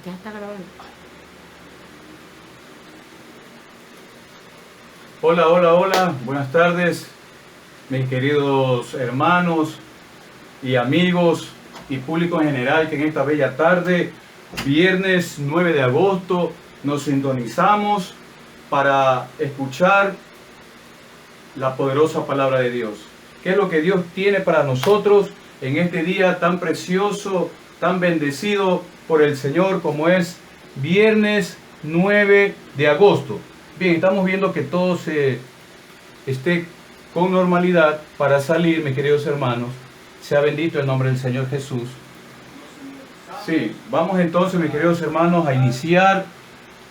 Ya está grabando. Hola, hola, hola. Buenas tardes, mis queridos hermanos y amigos y público en general que en esta bella tarde, viernes 9 de agosto, nos sintonizamos para escuchar la poderosa palabra de Dios. ¿Qué es lo que Dios tiene para nosotros en este día tan precioso, tan bendecido por el Señor como es viernes 9 de agosto? Bien, estamos viendo que todo se esté con normalidad para salir, mis queridos hermanos. Sea bendito el nombre del Señor Jesús. Sí, vamos entonces, mis queridos hermanos, a iniciar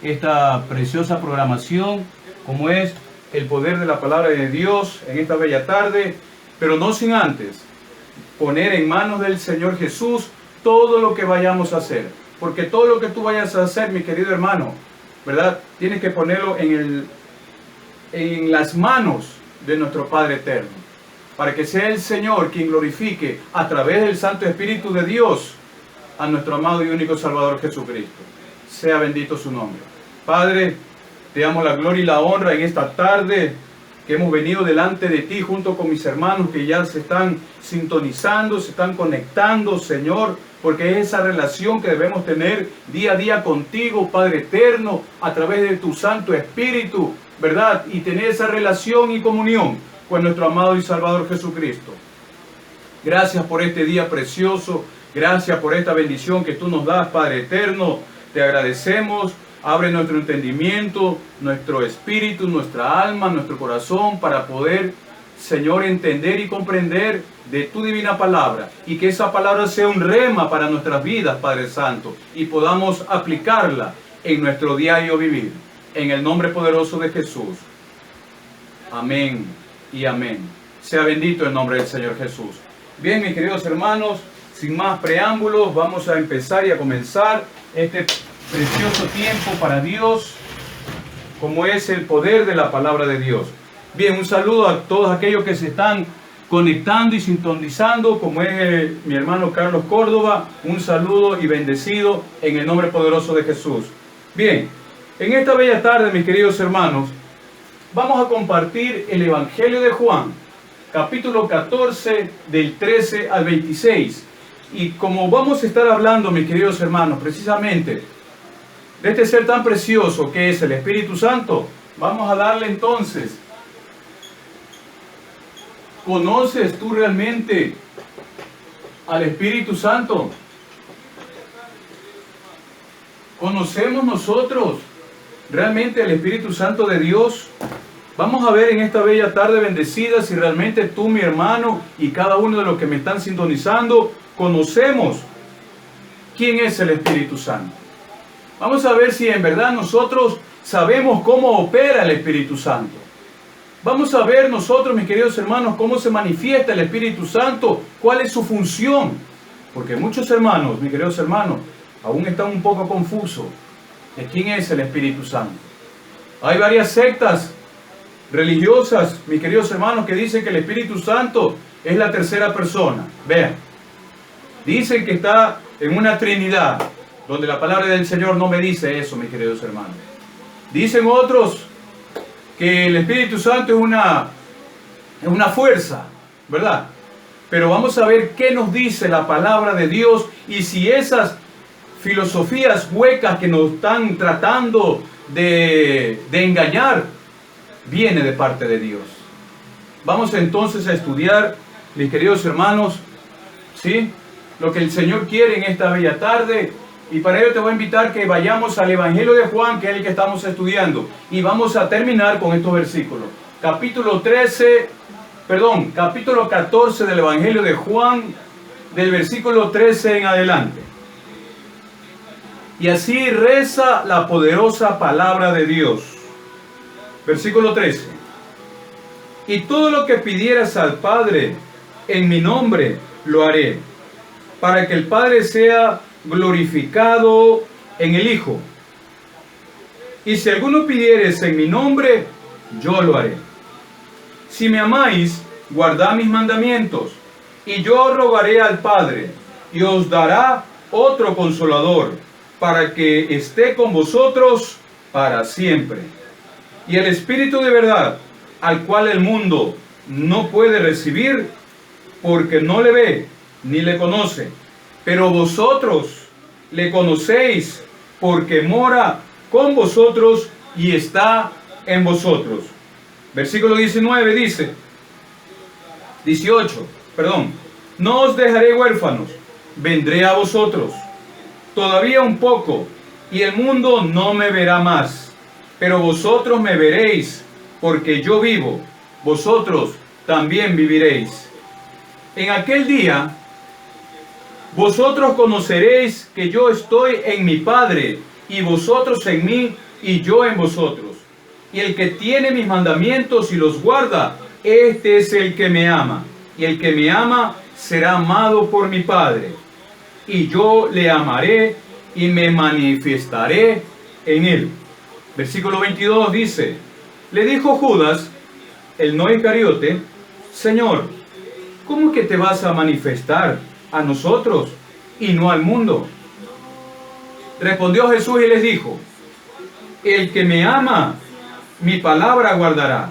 esta preciosa programación, como es el poder de la palabra de Dios en esta bella tarde, pero no sin antes poner en manos del Señor Jesús todo lo que vayamos a hacer. Porque todo lo que tú vayas a hacer, mi querido hermano, ¿verdad? Tienes que ponerlo en las manos de nuestro Padre Eterno, para que sea el Señor quien glorifique a través del Santo Espíritu de Dios a nuestro amado y único Salvador Jesucristo. Sea bendito su nombre. Padre, te damos la gloria y la honra en esta tarde que hemos venido delante de ti junto con mis hermanos que ya se están sintonizando, se están conectando, Señor, porque es esa relación que debemos tener día a día contigo, Padre eterno, a través de tu Santo Espíritu, ¿verdad? Y tener esa relación y comunión con nuestro amado y Salvador Jesucristo. Gracias por este día precioso, gracias por esta bendición que tú nos das, Padre eterno. Te agradecemos. Abre nuestro entendimiento, nuestro espíritu, nuestra alma, nuestro corazón para poder, Señor, entender y comprender de tu divina palabra. Y que esa palabra sea un rema para nuestras vidas, Padre Santo. Y podamos aplicarla en nuestro diario vivir. En el nombre poderoso de Jesús. Amén y amén. Sea bendito el nombre del Señor Jesús. Bien, mis queridos hermanos, sin más preámbulos, vamos a empezar y a comenzar este precioso tiempo para Dios, como es el poder de la palabra de Dios. Bien, un saludo a todos aquellos que se están conectando y sintonizando, como es mi hermano Carlos Córdoba. Un saludo y bendecido en el nombre poderoso de Jesús. Bien, en esta bella tarde, mis queridos hermanos, vamos a compartir el Evangelio de Juan, capítulo 14, del 13 al 26. Y como vamos a estar hablando, mis queridos hermanos, precisamente de este ser tan precioso que es el Espíritu Santo, vamos a darle entonces. ¿Conoces tú realmente al Espíritu Santo? ¿Conocemos nosotros realmente al Espíritu Santo de Dios? Vamos a ver en esta bella tarde bendecida si realmente tú, mi hermano, y cada uno de los que me están sintonizando, conocemos quién es el Espíritu Santo. Vamos a ver si en verdad nosotros sabemos cómo opera el Espíritu Santo. Vamos a ver nosotros, mis queridos hermanos, cómo se manifiesta el Espíritu Santo, cuál es su función. Porque muchos hermanos, mis queridos hermanos, aún están un poco confusos de quién es el Espíritu Santo. Hay varias sectas religiosas, mis queridos hermanos, que dicen que el Espíritu Santo es la tercera persona. Vean, dicen que está en una Trinidad, donde la palabra del Señor no me dice eso, mis queridos hermanos. Dicen otros que el Espíritu Santo es una fuerza, ¿verdad? Pero vamos a ver qué nos dice la palabra de Dios y si esas filosofías huecas que nos están tratando de engañar viene de parte de Dios. Vamos entonces a estudiar, mis queridos hermanos, ¿sí?, lo que el Señor quiere en esta bella tarde. Y para ello te voy a invitar que vayamos al Evangelio de Juan, que es el que estamos estudiando. Y vamos a terminar con estos versículos. Capítulo 14 del Evangelio de Juan, del versículo 13 en adelante. Y así reza la poderosa palabra de Dios. Versículo 13. Y todo lo que pidieras al Padre en mi nombre lo haré, para que el Padre sea glorificado en el Hijo. Y si alguno pidieres en mi nombre, yo lo haré. Si me amáis, guardad mis mandamientos, y yo rogaré al Padre, y os dará otro Consolador, para que esté con vosotros para siempre. Y el Espíritu de verdad, al cual el mundo no puede recibir, porque no le ve ni le conoce, pero vosotros le conocéis, porque mora con vosotros y está en vosotros. Versículo 19 dice, 18, perdón, no os dejaré huérfanos, vendré a vosotros. Todavía un poco, y el mundo no me verá más, pero vosotros me veréis, porque yo vivo, vosotros también viviréis. En aquel día, vosotros conoceréis que yo estoy en mi Padre, y vosotros en mí, y yo en vosotros. Y el que tiene mis mandamientos y los guarda, este es el que me ama. Y el que me ama será amado por mi Padre. Y yo le amaré y me manifestaré en él. Versículo 22 dice, le dijo Judas, el no Iscariote, Señor, ¿cómo que te vas a manifestar a nosotros y no al mundo? Respondió Jesús y les dijo, el que me ama, mi palabra guardará,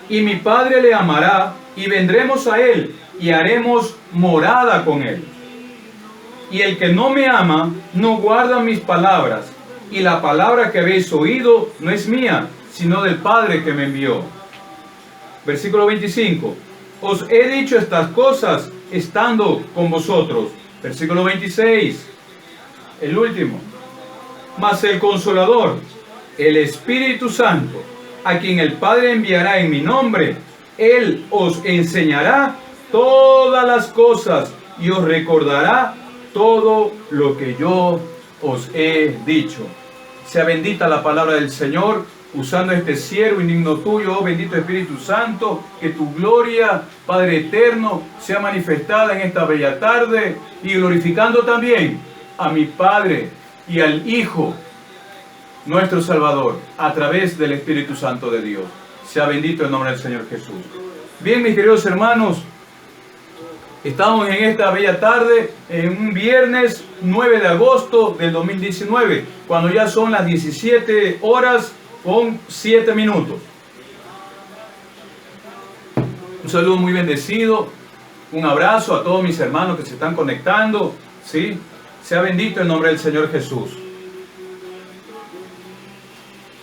y mi Padre le amará, y vendremos a él, y haremos morada con él. Y el que no me ama, no guarda mis palabras, y la palabra que habéis oído no es mía, sino del Padre que me envió. Versículo 25, os he dicho estas cosas estando con vosotros. Versículo 26, el último. Mas el Consolador, el Espíritu Santo, a quien el Padre enviará en mi nombre, Él os enseñará todas las cosas y os recordará todo lo que yo os he dicho. Sea bendita la palabra del Señor, usando este siervo indigno tuyo, oh bendito Espíritu Santo, que tu gloria, Padre eterno, sea manifestada en esta bella tarde, y glorificando también a mi Padre y al Hijo, nuestro Salvador, a través del Espíritu Santo de Dios. Sea bendito el nombre del Señor Jesús. Bien, mis queridos hermanos, estamos en esta bella tarde, en un viernes 9 de agosto del 2019, cuando ya son las 17 horas con 7 minutos. Un saludo muy bendecido, un abrazo a todos mis hermanos que se están conectando, ¿sí? Sea bendito el nombre del Señor Jesús.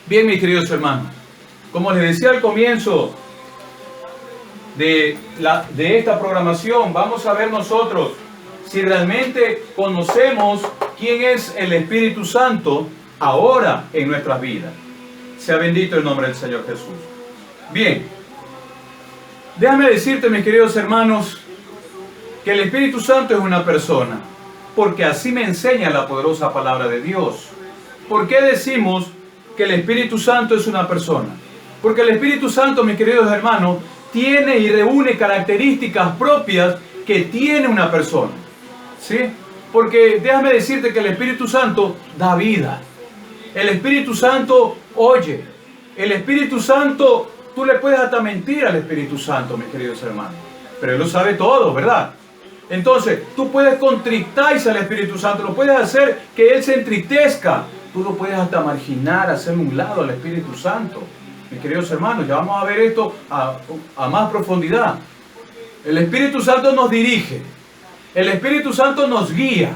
Bien, mis queridos hermanos, como les decía al comienzo de esta programación, vamos a ver nosotros si realmente conocemos quién es el Espíritu Santo ahora en nuestras vidas. Sea bendito el nombre del Señor Jesús. Bien, déjame decirte, mis queridos hermanos, que el Espíritu Santo es una persona, porque así me enseña la poderosa palabra de Dios. ¿Por qué decimos que el Espíritu Santo es una persona? Porque el Espíritu Santo, mis queridos hermanos, tiene y reúne características propias que tiene una persona, ¿sí? Porque déjame decirte que el Espíritu Santo da vida. El Espíritu Santo oye. El Espíritu Santo, tú le puedes hasta mentir al Espíritu Santo, mis queridos hermanos, pero Él lo sabe todo, ¿verdad? Entonces, tú puedes contrictarse al Espíritu Santo, lo puedes hacer que Él se entristezca. Tú lo puedes hasta marginar, hacer un lado al Espíritu Santo. Mis queridos hermanos, ya vamos a ver esto a más profundidad. El Espíritu Santo nos dirige. El Espíritu Santo nos guía.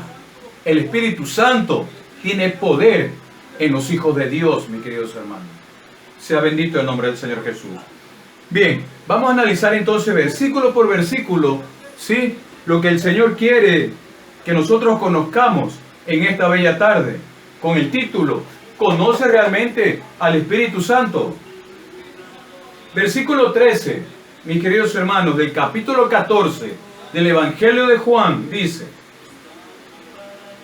El Espíritu Santo tiene poder en los hijos de Dios, mis queridos hermanos. Sea bendito el nombre del Señor Jesús. Bien, vamos a analizar entonces versículo por versículo, ¿sí?, lo que el Señor quiere que nosotros conozcamos en esta bella tarde, con el título, ¿conoce realmente al Espíritu Santo? Versículo 13, mis queridos hermanos, del capítulo 14 del Evangelio de Juan, dice,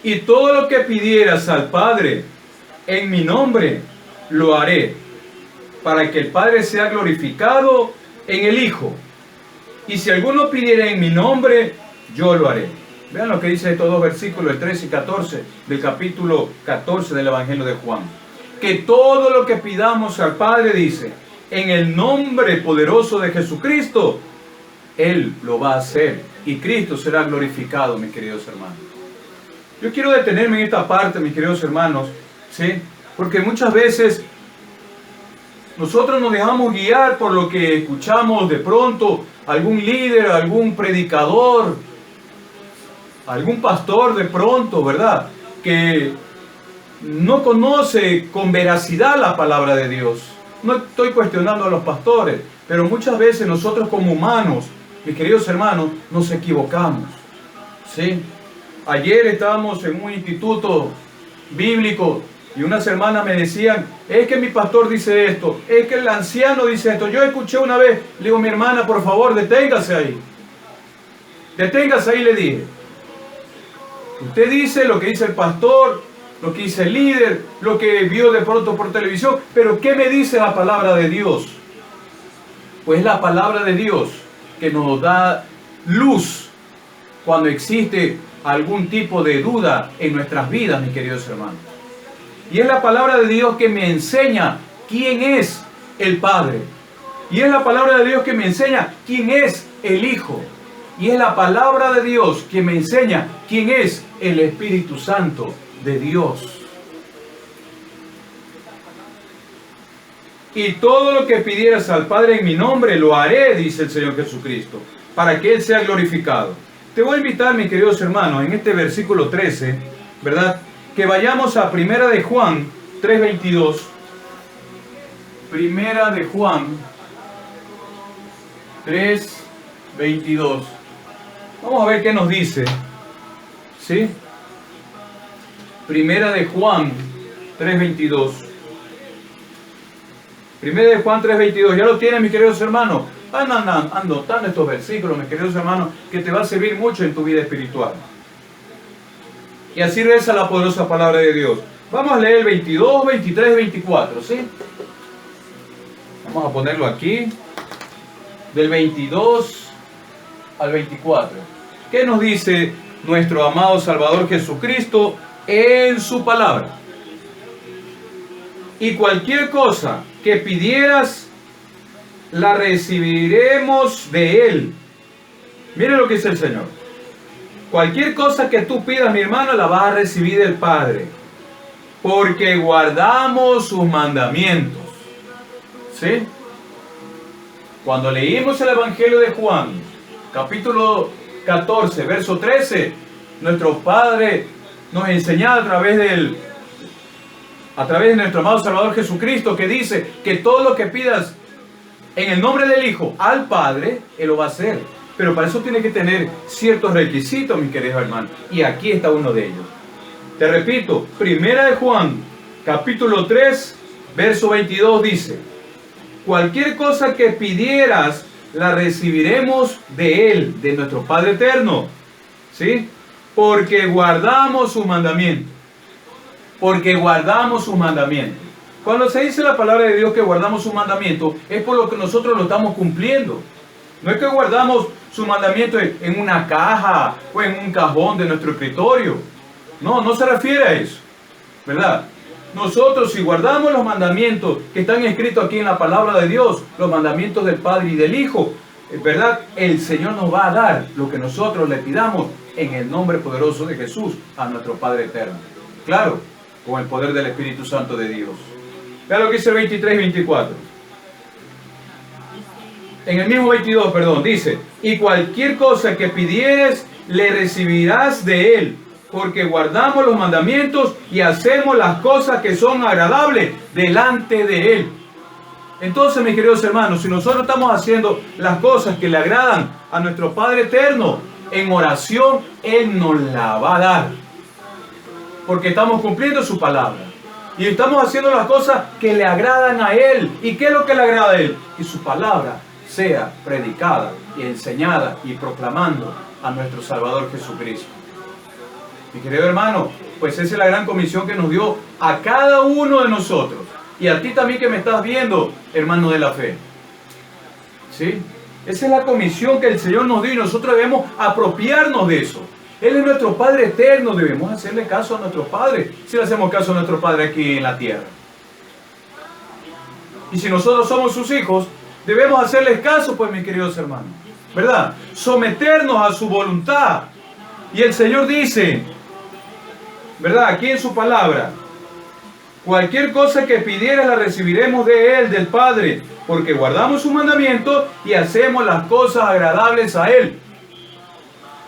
y todo lo que pidieras al Padre en mi nombre, lo haré, para que el Padre sea glorificado en el Hijo. Y si alguno pidiera en mi nombre, yo lo haré. Vean lo que dice estos dos versículos, el 13 y 14 del capítulo 14 del Evangelio de Juan. Que todo lo que pidamos al Padre, dice, en el nombre poderoso de Jesucristo, Él lo va a hacer. Y Cristo será glorificado, mis queridos hermanos. Yo quiero detenerme en esta parte, mis queridos hermanos, ¿sí? Porque muchas veces nosotros nos dejamos guiar por lo que escuchamos de pronto, algún líder, algún predicador, algún pastor de pronto, ¿verdad? Que no conoce con veracidad la palabra de Dios. No estoy cuestionando a los pastores, pero muchas veces nosotros como humanos, mis queridos hermanos, nos equivocamos, ¿sí? Ayer estábamos en un instituto bíblico y unas hermanas me decían, es que mi pastor dice esto, es que el anciano dice esto. Yo escuché una vez, le digo, mi hermana, por favor, deténgase ahí. Deténgase ahí, le dije. Usted dice lo que dice el pastor, lo que dice el líder, lo que vio de pronto por televisión, pero ¿qué me dice la palabra de Dios? Pues la palabra de Dios que nos da luz cuando existe algún tipo de duda en nuestras vidas, mis queridos hermanos. Y es la palabra de Dios que me enseña quién es el Padre. Y es la palabra de Dios que me enseña quién es el Hijo. Y es la palabra de Dios que me enseña quién es el Espíritu Santo de Dios. Y todo lo que pidieras al Padre en mi nombre lo haré, dice el Señor Jesucristo, para que Él sea glorificado. Te voy a invitar, mis queridos hermanos, en este versículo 13, ¿verdad?, que vayamos a Primera de Juan 3:22. Primera de Juan 3:22. Vamos a ver qué nos dice. ¿Sí? Primera de Juan 3:22. Primera de Juan 3:22. ¿Ya lo tienen, mis queridos hermanos? Anotando estos versículos, mis queridos hermanos, que te va a servir mucho en tu vida espiritual. Y así reza la poderosa palabra de Dios. Vamos a leer el 22, 23 y 24, ¿sí? Vamos a ponerlo aquí. Del 22 al 24. ¿Qué nos dice nuestro amado Salvador Jesucristo en su palabra? Y cualquier cosa que pidieras, la recibiremos de Él. Mire lo que dice el Señor. Cualquier cosa que tú pidas, mi hermano, la vas a recibir del Padre, porque guardamos sus mandamientos. ¿Sí? Cuando leímos el Evangelio de Juan, capítulo 14, verso 13, nuestro Padre nos enseñaba a través de nuestro amado Salvador Jesucristo, que dice que todo lo que pidas en el nombre del Hijo al Padre, Él lo va a hacer. Pero para eso tiene que tener ciertos requisitos, mis queridos hermanos. Y aquí está uno de ellos. Te repito, Primera de Juan, capítulo 3, verso 22 dice: cualquier cosa que pidieras, la recibiremos de Él, de nuestro Padre eterno. ¿Sí? Porque guardamos sus mandamientos. Porque guardamos sus mandamientos. Cuando se dice la palabra de Dios que guardamos sus mandamientos, es por lo que nosotros lo estamos cumpliendo. No es que guardamos su mandamiento en una caja o en un cajón de nuestro escritorio. No, no se refiere a eso, ¿verdad? Nosotros, si guardamos los mandamientos que están escritos aquí en la palabra de Dios, los mandamientos del Padre y del Hijo, ¿verdad?, el Señor nos va a dar lo que nosotros le pidamos en el nombre poderoso de Jesús a nuestro Padre eterno. Claro, con el poder del Espíritu Santo de Dios. Vean lo que dice el 23 y 24. En el mismo 22, perdón, dice: y cualquier cosa que pidieres, le recibirás de Él, porque guardamos los mandamientos y hacemos las cosas que son agradables delante de Él. Entonces, mis queridos hermanos, si nosotros estamos haciendo las cosas que le agradan a nuestro Padre eterno, en oración, Él nos la va a dar, porque estamos cumpliendo su palabra. Y estamos haciendo las cosas que le agradan a Él. ¿Y qué es lo que le agrada a Él? Que su palabra sea predicada y enseñada y proclamando a nuestro Salvador Jesucristo. Mi querido hermano, pues esa es la gran comisión que nos dio a cada uno de nosotros. Y a ti también que me estás viendo, hermano de la fe. ¿Sí? Esa es la comisión que el Señor nos dio y nosotros debemos apropiarnos de eso. Él es nuestro Padre eterno, debemos hacerle caso a nuestro Padre, si le hacemos caso a nuestro Padre aquí en la tierra. Y si nosotros somos sus hijos, debemos hacerles caso, pues, mis queridos hermanos, ¿verdad? Someternos a su voluntad. Y el Señor dice ¿verdad? Aquí en su palabra. Cualquier cosa que pidieras la recibiremos de Él, del Padre, porque guardamos su mandamiento y hacemos las cosas agradables a Él.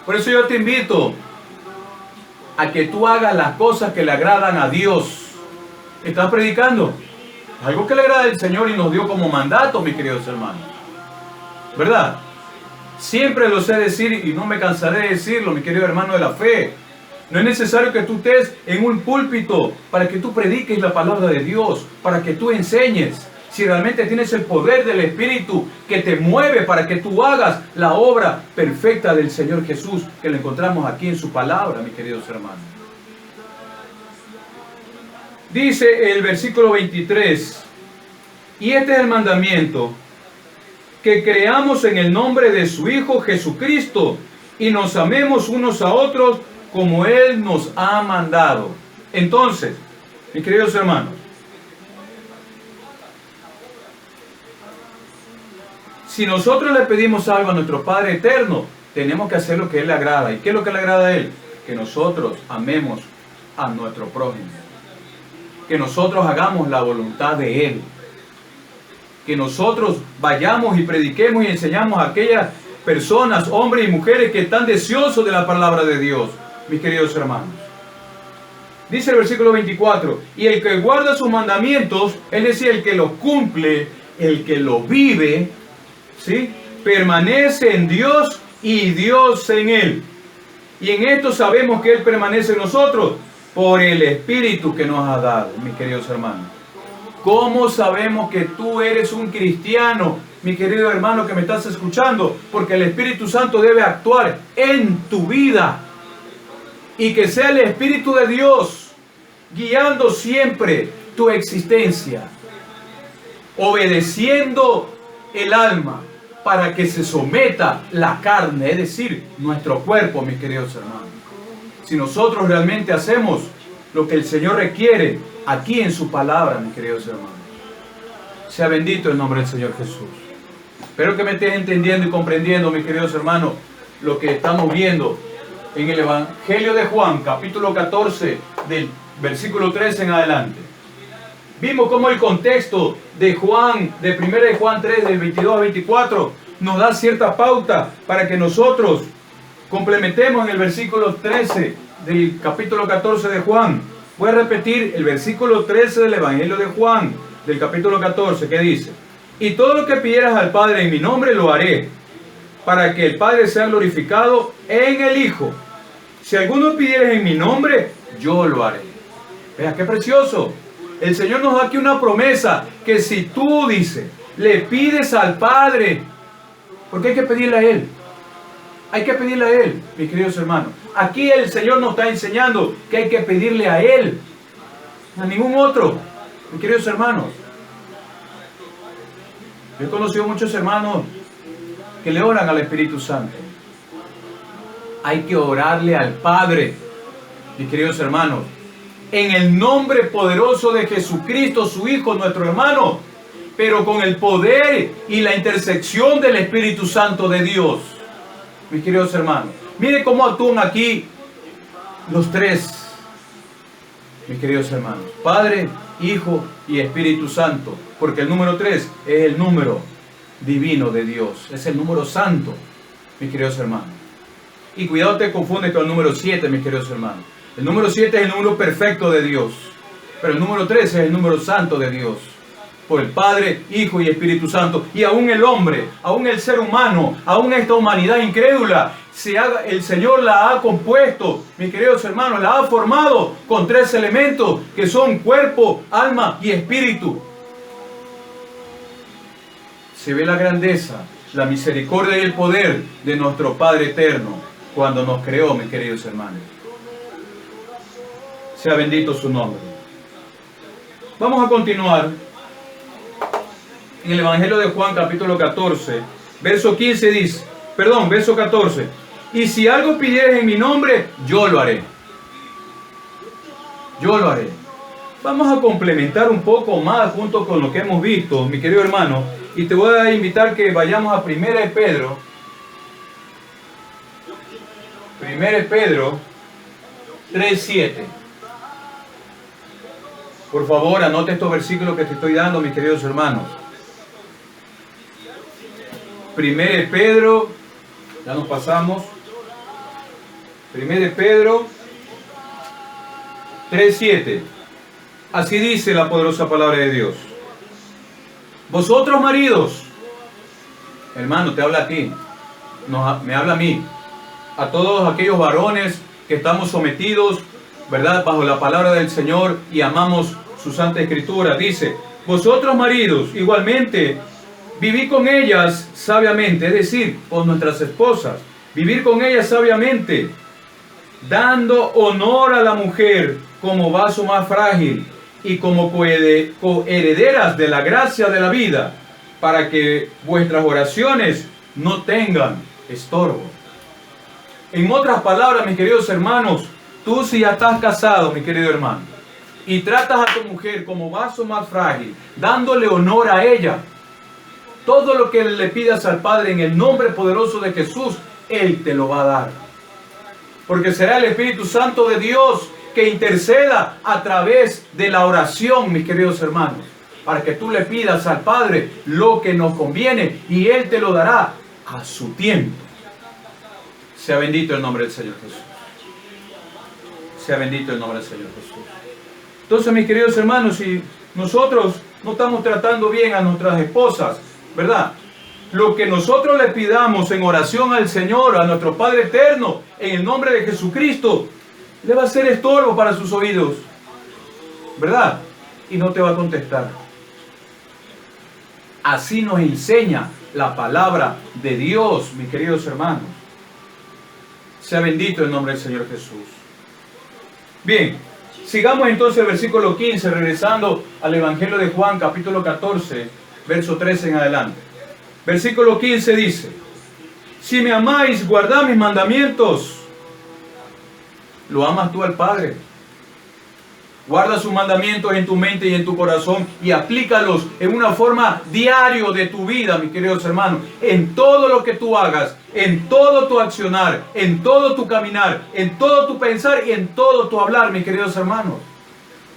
Por eso yo te invito a que tú hagas las cosas que le agradan a Dios. ¿Estás predicando? Algo que le agrada al Señor y nos dio como mandato, mis queridos hermanos. ¿Verdad? Siempre lo sé decir y no me cansaré de decirlo, mi querido hermano de la fe. No es necesario que tú estés en un púlpito para que tú prediques la palabra de Dios, para que tú enseñes. Si realmente tienes el poder del Espíritu que te mueve para que tú hagas la obra perfecta del Señor Jesús, que lo encontramos aquí en su palabra, mis queridos hermanos. Dice el versículo 23, y este es el mandamiento, que creamos en el nombre de su Hijo Jesucristo y nos amemos unos a otros como Él nos ha mandado. Entonces, mis queridos hermanos, si nosotros le pedimos algo a nuestro Padre Eterno, tenemos que hacer lo que Él le agrada. ¿Y qué es lo que le agrada a Él? Que nosotros amemos a nuestro prójimo. Que nosotros hagamos la voluntad de Él. Que nosotros vayamos y prediquemos y enseñamos a aquellas personas, hombres y mujeres que están deseosos de la palabra de Dios, mis queridos hermanos. Dice el versículo 24, y el que guarda sus mandamientos, es decir, el que los cumple, el que lo vive, ¿sí?, permanece en Dios y Dios en él. Y en esto sabemos que Él permanece en nosotros por el Espíritu que nos ha dado, mis queridos hermanos. ¿Cómo sabemos que tú eres un cristiano, mi querido hermano que me estás escuchando? Porque el Espíritu Santo debe actuar en tu vida. Y que sea el Espíritu de Dios guiando siempre tu existencia. Obedeciendo el alma para que se someta la carne, es decir, nuestro cuerpo, mis queridos hermanos. Si nosotros realmente hacemos lo que el Señor requiere aquí en su palabra, mis queridos hermanos. Sea bendito el nombre del Señor Jesús. Espero que me estés entendiendo y comprendiendo, mis queridos hermanos, lo que estamos viendo en el Evangelio de Juan, capítulo 14, del versículo 13 en adelante. Vimos cómo el contexto de Juan, de 1 de Juan 3, del 22 al 24, nos da cierta pauta para que nosotros complementemos en el versículo 13 del capítulo 14 de Juan. Voy a repetir el versículo 13 del Evangelio de Juan, del capítulo 14, que dice: y todo lo que pidieras al Padre en mi nombre lo haré, para que el Padre sea glorificado en el Hijo. Si alguno pidiera en mi nombre, yo lo haré. Vea qué precioso. El Señor nos da aquí una promesa, que si tú, dice, le pides al Padre, porque hay que pedirle a Él. Hay que pedirle a Él, mis queridos hermanos. Aquí el Señor nos está enseñando que hay que pedirle a Él, a ningún otro, mis queridos hermanos. Yo he conocido muchos hermanos que le oran al Espíritu Santo. Hay que orarle al Padre, mis queridos hermanos, en el nombre poderoso de Jesucristo, su Hijo, nuestro hermano, pero con el poder y la intersección del Espíritu Santo de Dios, mis queridos hermanos. Mire cómo actúan aquí los tres, mis queridos hermanos: Padre, Hijo y Espíritu Santo, porque el número 3 es el número divino de Dios, es el número santo, mis queridos hermanos. Y cuidado, te confundes con el número 7, mis queridos hermanos. El número 7 es el número perfecto de Dios, pero el número 3 es el número santo de Dios, por el Padre, Hijo y Espíritu Santo. Y aún el hombre, aún el ser humano, aún esta humanidad incrédula, el Señor la ha compuesto, mis queridos hermanos, la ha formado con 3 elementos que son cuerpo, alma y espíritu. Se ve la grandeza, la misericordia y el poder de nuestro Padre eterno cuando nos creó, mis queridos hermanos. Sea bendito su nombre. Vamos a continuar en el Evangelio de Juan, capítulo 14, verso 15 dice, verso 14. Y si algo pidieres en mi nombre, yo lo haré. Yo lo haré. Vamos a complementar un poco más junto con lo que hemos visto, mi querido hermano, y te voy a invitar que vayamos a 1 de Pedro. 1 de Pedro 3:7. Por favor, anote estos versículos que te estoy dando, mis queridos hermanos. 1 Pedro, ya nos pasamos. 1 Pedro 3:7. Así dice la poderosa palabra de Dios. Vosotros maridos, hermano, te habla a ti, me habla a mí, a todos aquellos varones que estamos sometidos, ¿verdad?, bajo la palabra del Señor y amamos su Santa Escritura. Dice, vosotros maridos, igualmente, vivid con ellas sabiamente, es decir, con nuestras esposas, vivir con ellas sabiamente, dando honor a la mujer como vaso más frágil y como coherederas de la gracia de la vida, para que vuestras oraciones no tengan estorbo. En otras palabras, mis queridos hermanos, tú si ya estás casado, mi querido hermano, y tratas a tu mujer como vaso más frágil, dándole honor a ella, todo lo que le pidas al Padre en el nombre poderoso de Jesús, Él te lo va a dar. Porque será el Espíritu Santo de Dios que interceda a través de la oración, mis queridos hermanos, para que tú le pidas al Padre lo que nos conviene y Él te lo dará a su tiempo. Sea bendito el nombre del Señor Jesús. Sea bendito el nombre del Señor Jesús. Entonces, mis queridos hermanos, si nosotros no estamos tratando bien a nuestras esposas, ¿verdad?, lo que nosotros le pidamos en oración al Señor, a nuestro Padre eterno, en el nombre de Jesucristo, le va a ser estorbo para sus oídos, ¿verdad? Y no te va a contestar. Así nos enseña la palabra de Dios, mis queridos hermanos. Sea bendito el nombre del Señor Jesús. Bien, sigamos entonces el versículo 15, regresando al Evangelio de Juan, capítulo 14, verso 13 en adelante. Versículo 15 dice, si me amáis, guardad mis mandamientos. ¿Lo amas tú al Padre? Guarda sus mandamientos en tu mente y en tu corazón y aplícalos en una forma diaria de tu vida, mis queridos hermanos. En todo lo que tú hagas, en todo tu accionar, en todo tu caminar, en todo tu pensar y en todo tu hablar, mis queridos hermanos.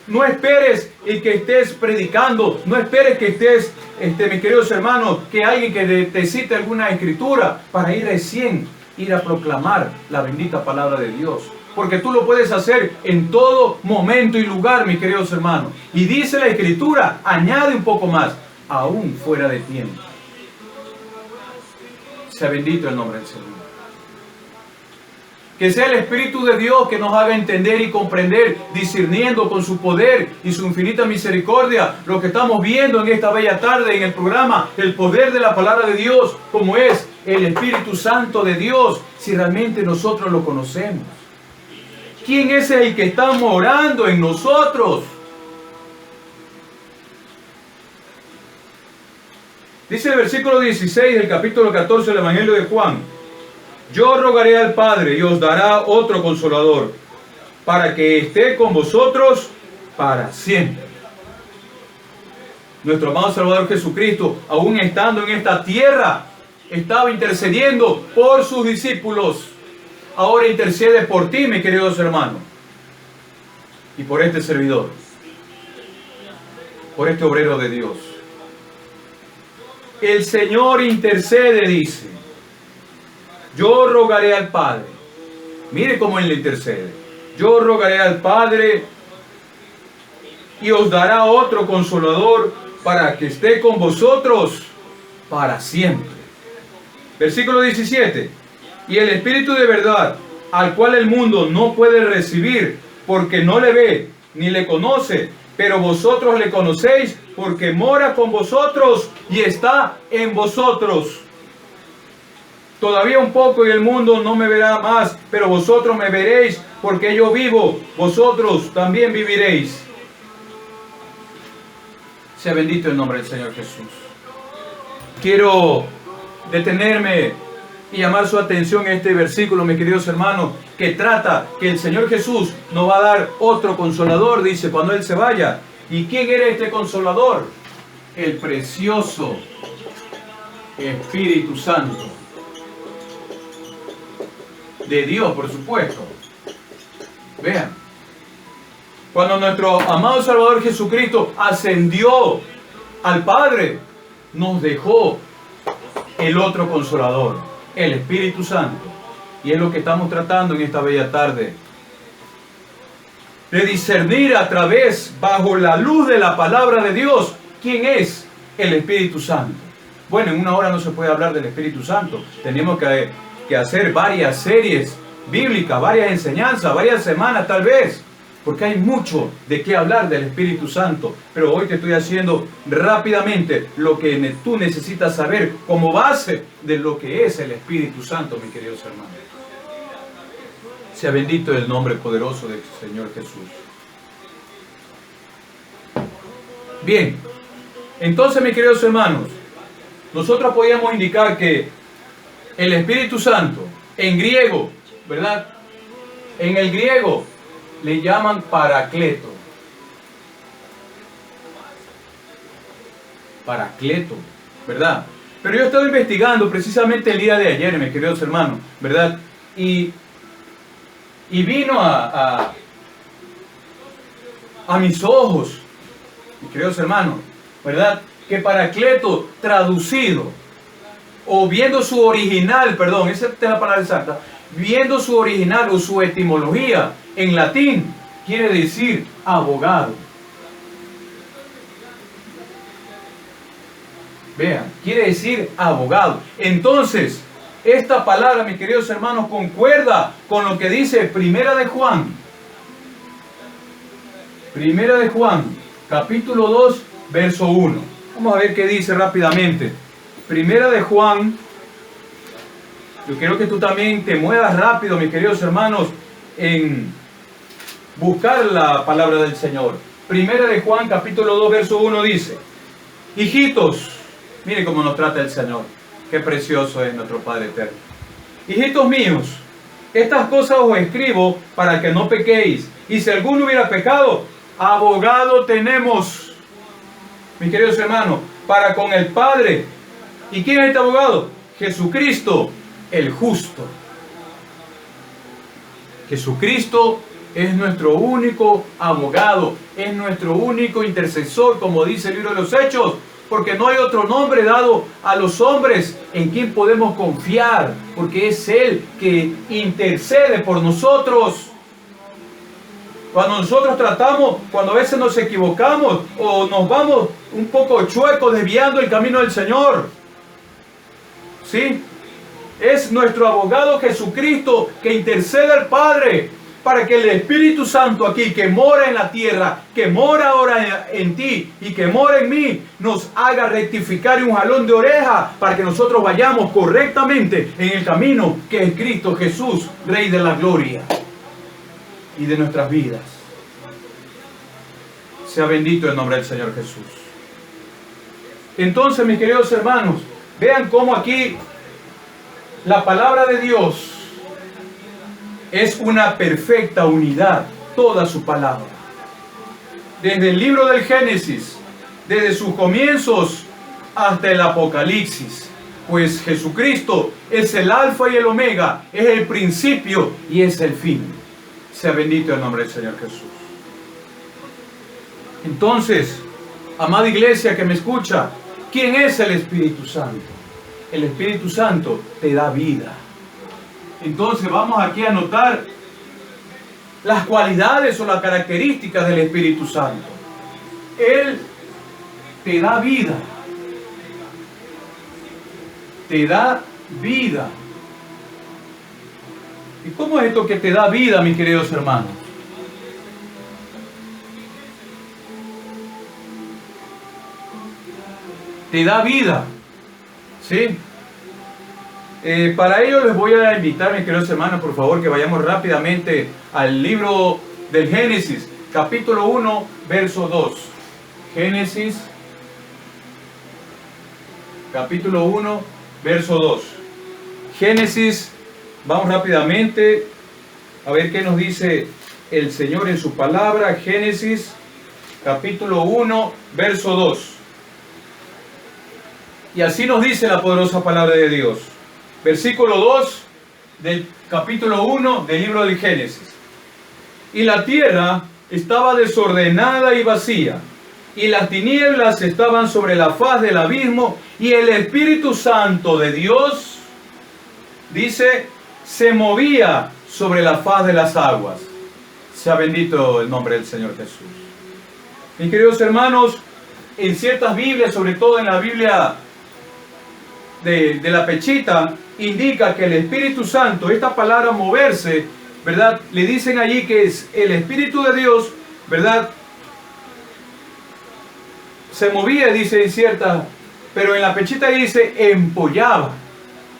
No esperes el que estés predicando, no esperes que estés, mis queridos hermanos, que alguien que te cite alguna escritura para ir a proclamar la bendita palabra de Dios. Porque tú lo puedes hacer en todo momento y lugar, mis queridos hermanos. Y dice la Escritura, añade un poco más, aún fuera de tiempo. Sea bendito el nombre del Señor. Que sea el Espíritu de Dios que nos haga entender y comprender, discerniendo con su poder y su infinita misericordia, lo que estamos viendo en esta bella tarde en el programa, el poder de la palabra de Dios, como es el Espíritu Santo de Dios, si realmente nosotros lo conocemos. ¿Quién es el que está morando en nosotros? Dice el versículo 16 del capítulo 14 del Evangelio de Juan. Yo rogaré al Padre y os dará otro consolador, para que esté con vosotros para siempre. Nuestro amado Salvador Jesucristo, aún estando en esta tierra, estaba intercediendo por sus discípulos. Ahora intercede por ti, mis queridos hermanos, y por este servidor, por este obrero de Dios. El Señor intercede, dice. Yo rogaré al Padre. Mire cómo Él le intercede. Yo rogaré al Padre y os dará otro consolador para que esté con vosotros para siempre. Versículo 17. Y el Espíritu de verdad, al cual el mundo no puede recibir, porque no le ve ni le conoce, pero vosotros le conocéis, porque mora con vosotros y está en vosotros. Todavía un poco y el mundo no me verá más, pero vosotros me veréis, porque yo vivo, vosotros también viviréis. Sea bendito el nombre del Señor Jesús. Quiero detenerme y llamar su atención a este versículo, mis queridos hermanos, que trata que el Señor Jesús nos va a dar otro consolador, dice, cuando Él se vaya. ¿Y quién era este consolador? El precioso Espíritu Santo de Dios, por supuesto. Vean, Cuando nuestro amado Salvador Jesucristo ascendió al Padre, nos dejó el otro Consolador, el Espíritu Santo. Y es lo que estamos tratando en esta bella tarde. De discernir a través, bajo la luz de la palabra de Dios, quién es el Espíritu Santo. Bueno, en una hora no se puede hablar del Espíritu Santo. Tenemos que hacer varias series bíblicas, varias enseñanzas, varias semanas tal vez, porque hay mucho de qué hablar del Espíritu Santo. Pero hoy te estoy haciendo rápidamente lo que tú necesitas saber como base de lo que es el Espíritu Santo, mis queridos hermanos. Sea bendito el nombre poderoso del Señor Jesús. Bien, entonces, mis queridos hermanos, nosotros podríamos indicar que el Espíritu Santo, en griego, ¿verdad? En el griego le llaman Paracleto. Paracleto, ¿verdad? Pero yo he estado investigando precisamente el día de ayer, mis queridos hermanos, ¿verdad? Y vino a mis ojos, mis queridos hermanos, ¿verdad? Que Paracleto traducido, o viendo su original, perdón, esa es la palabra exacta, viendo su original o su etimología en latín, quiere decir abogado. Vean, quiere decir abogado. Entonces, esta palabra, mis queridos hermanos, concuerda con lo que dice Primera de Juan. Primera de Juan, capítulo 2, verso 1. Vamos a ver qué dice rápidamente. Primera de Juan. Yo quiero que tú también te muevas rápido, mis queridos hermanos, en buscar la palabra del Señor. Primera de Juan, capítulo 2, verso 1 dice: hijitos, miren cómo nos trata el Señor. Qué precioso es nuestro Padre eterno. Hijitos míos, estas cosas os escribo para que no pequéis. Y si alguno hubiera pecado, abogado tenemos, mis queridos hermanos, para con el Padre. ¿Y quién es este abogado? Jesucristo, el justo. Jesucristo es nuestro único abogado, es nuestro único intercesor, como dice el libro de los Hechos, porque no hay otro nombre dado a los hombres en quien podemos confiar, porque es Él que intercede por nosotros. Cuando nosotros tratamos, cuando a veces nos equivocamos o nos vamos un poco chuecos desviando el camino del Señor, ¿sí? Es nuestro abogado Jesucristo que intercede al Padre para que el Espíritu Santo aquí, que mora en la tierra, que mora ahora en ti y que mora en mí, nos haga rectificar un jalón de oreja para que nosotros vayamos correctamente en el camino que es Cristo Jesús, Rey de la gloria y de nuestras vidas. Sea bendito el nombre del Señor Jesús. Entonces, mis queridos hermanos, vean cómo aquí la palabra de Dios es una perfecta unidad, toda su palabra. Desde el libro del Génesis, desde sus comienzos hasta el Apocalipsis. Pues Jesucristo es el alfa y el omega, es el principio y es el fin. Sea bendito el nombre del Señor Jesús. Entonces, amada iglesia que me escucha, ¿quién es el Espíritu Santo? El Espíritu Santo te da vida. Entonces vamos aquí a notar las cualidades o las características del Espíritu Santo. Él te da vida. Te da vida. ¿Y cómo es esto que te da vida, mis queridos hermanos? Te da vida. ¿Sí? Para ello les voy a invitar, mis queridos hermanos, por favor, que vayamos rápidamente al libro del Génesis, capítulo 1, verso 2. Génesis, capítulo 1, verso 2. Génesis, vamos rápidamente a ver qué nos dice el Señor en su palabra. Génesis, capítulo 1, verso 2. Y así nos dice la poderosa palabra de Dios. Versículo 2 del capítulo 1 del libro del Génesis. Y la tierra estaba desordenada y vacía, y las tinieblas estaban sobre la faz del abismo, y el Espíritu Santo de Dios, dice, se movía sobre la faz de las aguas. Sea bendito el nombre del Señor Jesús. Mis queridos hermanos, en ciertas Biblias, sobre todo en la Biblia de la Pechita, indica que el Espíritu Santo, esta palabra moverse, ¿verdad? Le dicen allí que es el Espíritu de Dios, ¿verdad? Se movía, dice en cierta, pero en la Pechita dice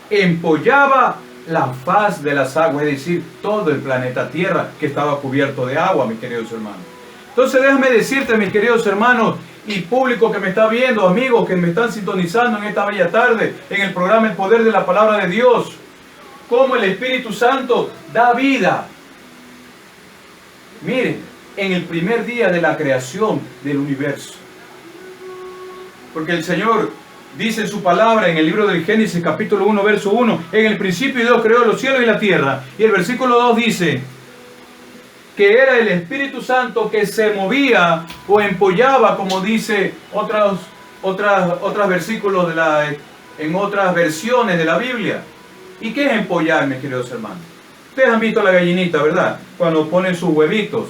empollaba la faz de las aguas, es decir, todo el planeta Tierra que estaba cubierto de agua, mis queridos hermanos. Entonces déjame decirte, mis queridos hermanos y público que me está viendo, amigos que me están sintonizando en esta bella tarde, en el programa El Poder de la Palabra de Dios, cómo el Espíritu Santo da vida. Miren, en el primer día de la creación del universo. Porque el Señor dice en su palabra en el libro del Génesis capítulo 1 verso 1, en el principio Dios creó los cielos y la tierra. Y el versículo 2 dice que era el Espíritu Santo que se movía o empollaba, como dice otros versículos en otras versiones de la Biblia. ¿Y qué es empollar, mis queridos hermanos? Ustedes han visto a la gallinita, ¿verdad? Cuando ponen sus huevitos.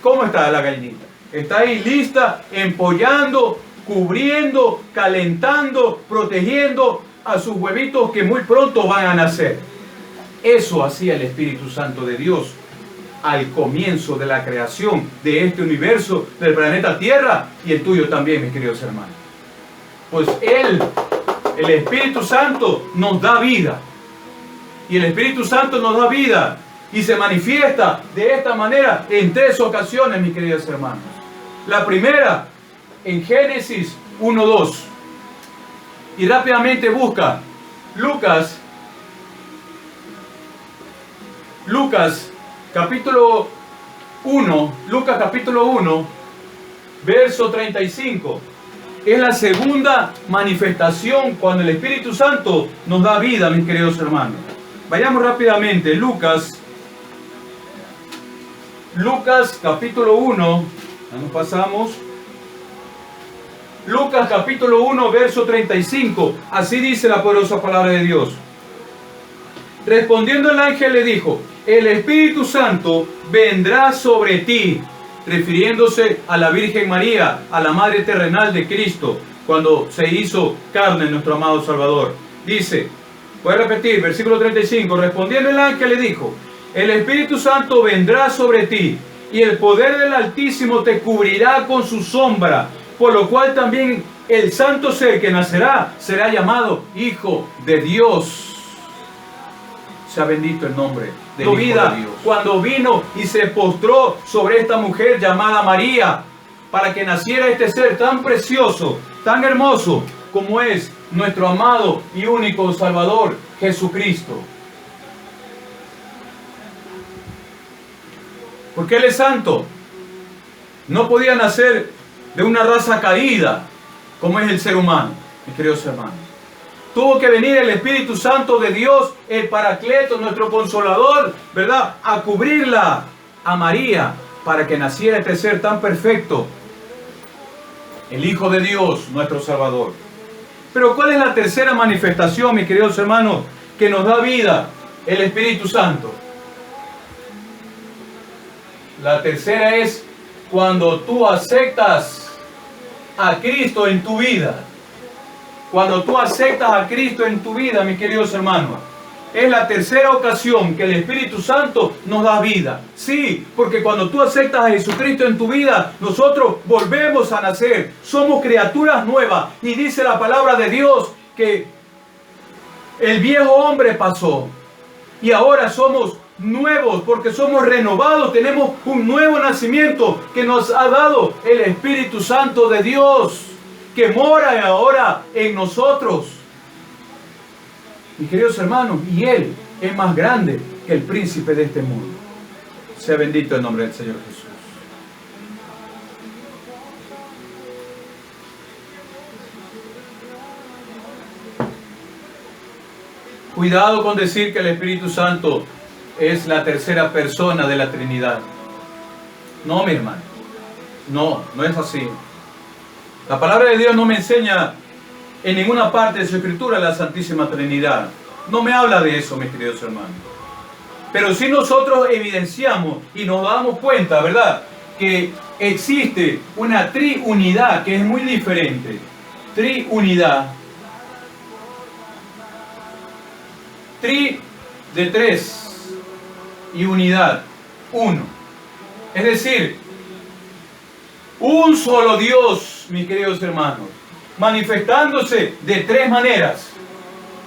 ¿Cómo está la gallinita? Está ahí lista, empollando, cubriendo, calentando, protegiendo a sus huevitos que muy pronto van a nacer. Eso hacía el Espíritu Santo de Dios al comienzo de la creación de este universo, del planeta Tierra y el tuyo también, mis queridos hermanos. Pues Él, el Espíritu Santo, nos da vida. Y el Espíritu Santo nos da vida y se manifiesta de esta manera en 3 ocasiones, mis queridos hermanos. La primera, en Génesis 1:2. Y rápidamente busca Lucas capítulo 1, verso 35. Es la segunda manifestación cuando el Espíritu Santo nos da vida, mis queridos hermanos. Vayamos rápidamente. Lucas capítulo 1. Ya nos pasamos. Lucas capítulo 1, verso 35. Así dice la poderosa palabra de Dios. Respondiendo el ángel le dijo: el Espíritu Santo vendrá sobre ti, refiriéndose a la Virgen María, a la Madre terrenal de Cristo, cuando se hizo carne nuestro amado Salvador. Dice, voy a repetir, versículo 35, respondiendo el ángel le dijo: el Espíritu Santo vendrá sobre ti, y el poder del Altísimo te cubrirá con su sombra, por lo cual también el santo ser que nacerá será llamado Hijo de Dios. Sea bendito el nombre de vida de Dios. Cuando vino y se postró sobre esta mujer llamada María, para que naciera este ser tan precioso, tan hermoso, como es nuestro amado y único Salvador, Jesucristo. Porque Él es santo. No podía nacer de una raza caída, como es el ser humano, mis queridos hermanos. Tuvo que venir el Espíritu Santo de Dios, el Paracleto, nuestro Consolador, ¿verdad? A cubrirla, a María, para que naciera este ser tan perfecto, el Hijo de Dios, nuestro Salvador. Pero ¿cuál es la tercera manifestación, mis queridos hermanos, que nos da vida? El Espíritu Santo. La tercera es cuando tú aceptas a Cristo en tu vida. Cuando tú aceptas a Cristo en tu vida, mis queridos hermanos, es la tercera ocasión que el Espíritu Santo nos da vida. Sí, porque cuando tú aceptas a Jesucristo en tu vida, nosotros volvemos a nacer. Somos criaturas nuevas. Y dice la palabra de Dios que el viejo hombre pasó. Y ahora somos nuevos porque somos renovados. Tenemos un nuevo nacimiento que nos ha dado el Espíritu Santo de Dios, que mora ahora en nosotros. Mis queridos hermanos, y Él es más grande que el príncipe de este mundo. Sea bendito el nombre del Señor Jesús. Cuidado con decir que el Espíritu Santo es la tercera persona de la Trinidad. No, mi hermano. No, no es así. La palabra de Dios no me enseña en ninguna parte de su escritura la Santísima Trinidad. No me habla de eso, mis queridos hermanos. Pero si nosotros evidenciamos y nos damos cuenta, ¿verdad?, que existe una triunidad que es muy diferente. Triunidad. Tri de tres y unidad, uno. Es decir, un solo Dios, mis queridos hermanos, manifestándose de tres maneras.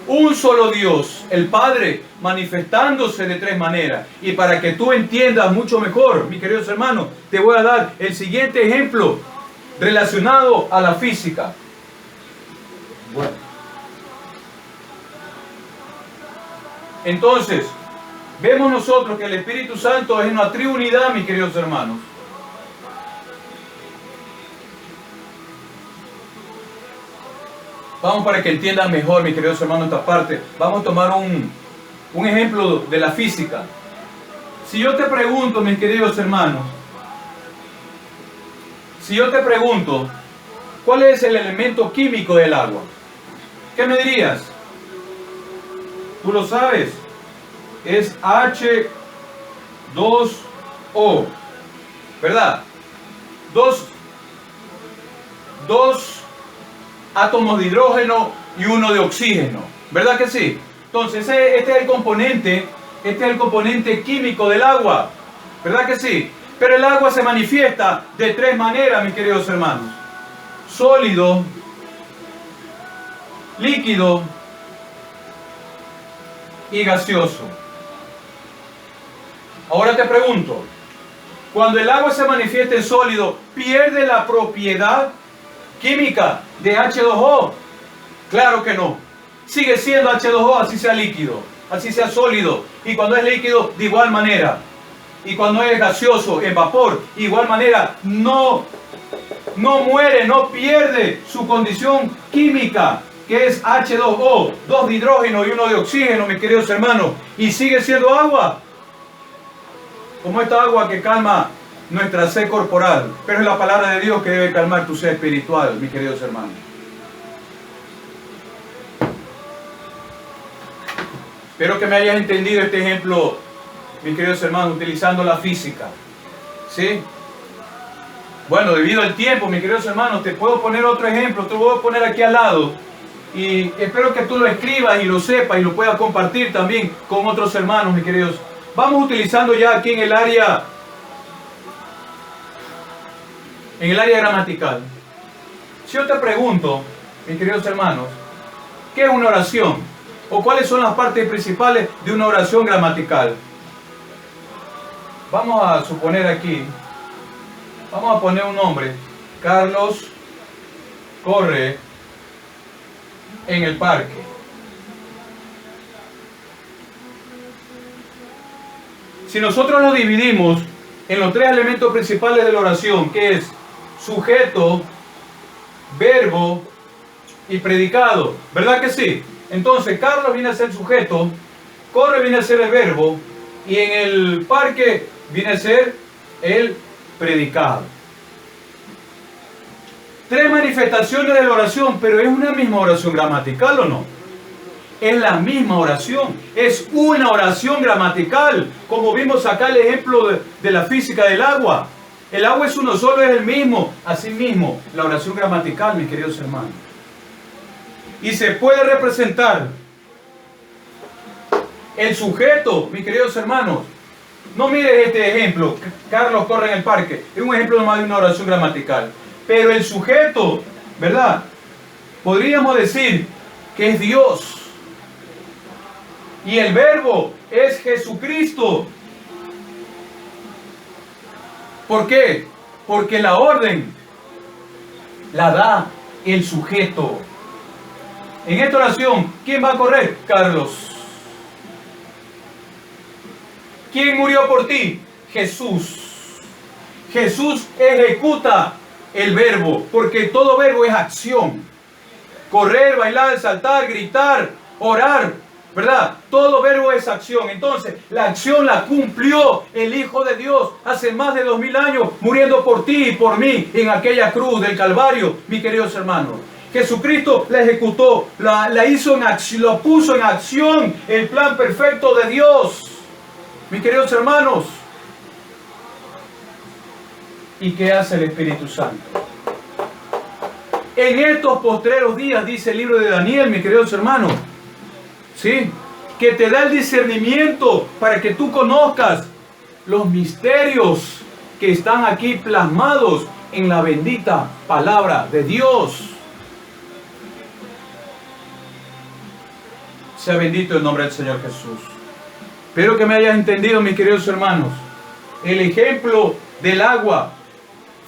Un solo Dios, el Padre, manifestándose de tres maneras. Y para que tú entiendas mucho mejor, mis queridos hermanos, te voy a dar el siguiente ejemplo relacionado a la física. Bueno. Entonces, vemos nosotros que el Espíritu Santo es una triunidad, mis queridos hermanos. Vamos para que entiendan mejor, mis queridos hermanos, esta parte. Vamos a tomar un ejemplo de la física. Si yo te pregunto, mis queridos hermanos, si yo te pregunto, ¿cuál es el elemento químico del agua? ¿Qué me dirías? Tú lo sabes. Es H2O. ¿Verdad? Dos átomos de hidrógeno y uno de oxígeno, ¿verdad que sí? Entonces este es el componente químico del agua, ¿verdad que sí? Pero el agua se manifiesta de tres maneras, mis queridos hermanos: sólido, líquido y gaseoso. Ahora te pregunto, cuando el agua se manifiesta en sólido, ¿pierde la propiedad química de H2O? Claro que no. Sigue siendo H2O, así sea líquido, así sea sólido. Y cuando es líquido, de igual manera. Y cuando es gaseoso, en vapor, igual manera. No muere, no pierde su condición química, que es H2O, 2 de hidrógeno y 1 de oxígeno, mis queridos hermanos. Y sigue siendo agua. Como esta agua que calma nuestra sed corporal, pero es la palabra de Dios que debe calmar tu sed espiritual, mis queridos hermanos. Espero que me hayas entendido este ejemplo, mis queridos hermanos, utilizando la física. ¿Sí? Bueno, debido al tiempo, mis queridos hermanos, te puedo poner otro ejemplo, te lo voy a poner aquí al lado. Y espero que tú lo escribas y lo sepas y lo puedas compartir también con otros hermanos, mis queridos. Vamos utilizando ya aquí en el área gramatical. Si yo te pregunto, mis queridos hermanos, ¿qué es una oración? ¿O cuáles son las partes principales de una oración gramatical? Vamos a suponer aquí, vamos a poner un nombre: Carlos corre en el parque. Si nosotros lo dividimos en los tres elementos principales de la oración, que es sujeto, verbo y predicado, ¿verdad que sí? Entonces Carlos viene a ser sujeto, corre viene a ser el verbo y en el parque viene a ser el predicado. Tres manifestaciones de la oración, pero ¿es una misma oración gramatical o no? Es la misma oración, es una oración gramatical, como vimos acá el ejemplo de la física del agua. El agua es uno solo, es el mismo. Asimismo, la oración gramatical, mis queridos hermanos. Y se puede representar el sujeto, mis queridos hermanos. No mires este ejemplo, Carlos corre en el parque, es un ejemplo nomás de una oración gramatical. Pero el sujeto, ¿verdad? Podríamos decir que es Dios. Y el verbo es Jesucristo. ¿Por qué? Porque la orden la da el sujeto. En esta oración, ¿quién va a correr? Carlos. ¿Quién murió por ti? Jesús. Jesús ejecuta el verbo, porque todo verbo es acción. Correr, bailar, saltar, gritar, orar. ¿verdad? Todo verbo es acción. Entonces, la acción la cumplió el Hijo de Dios hace más de 2000 años, muriendo por ti y por mí en aquella cruz del Calvario, mis queridos hermanos. Jesucristo la ejecutó, la hizo en acción, lo puso en acción el plan perfecto de Dios, mis queridos hermanos. ¿Y qué hace el Espíritu Santo? En estos postreros días, dice el libro de Daniel, mis queridos hermanos, ¿sí?, que te da el discernimiento para que tú conozcas los misterios que están aquí plasmados en la bendita palabra de Dios. Sea bendito el nombre del Señor Jesús. Espero que me hayas entendido, mis queridos hermanos. El ejemplo del agua,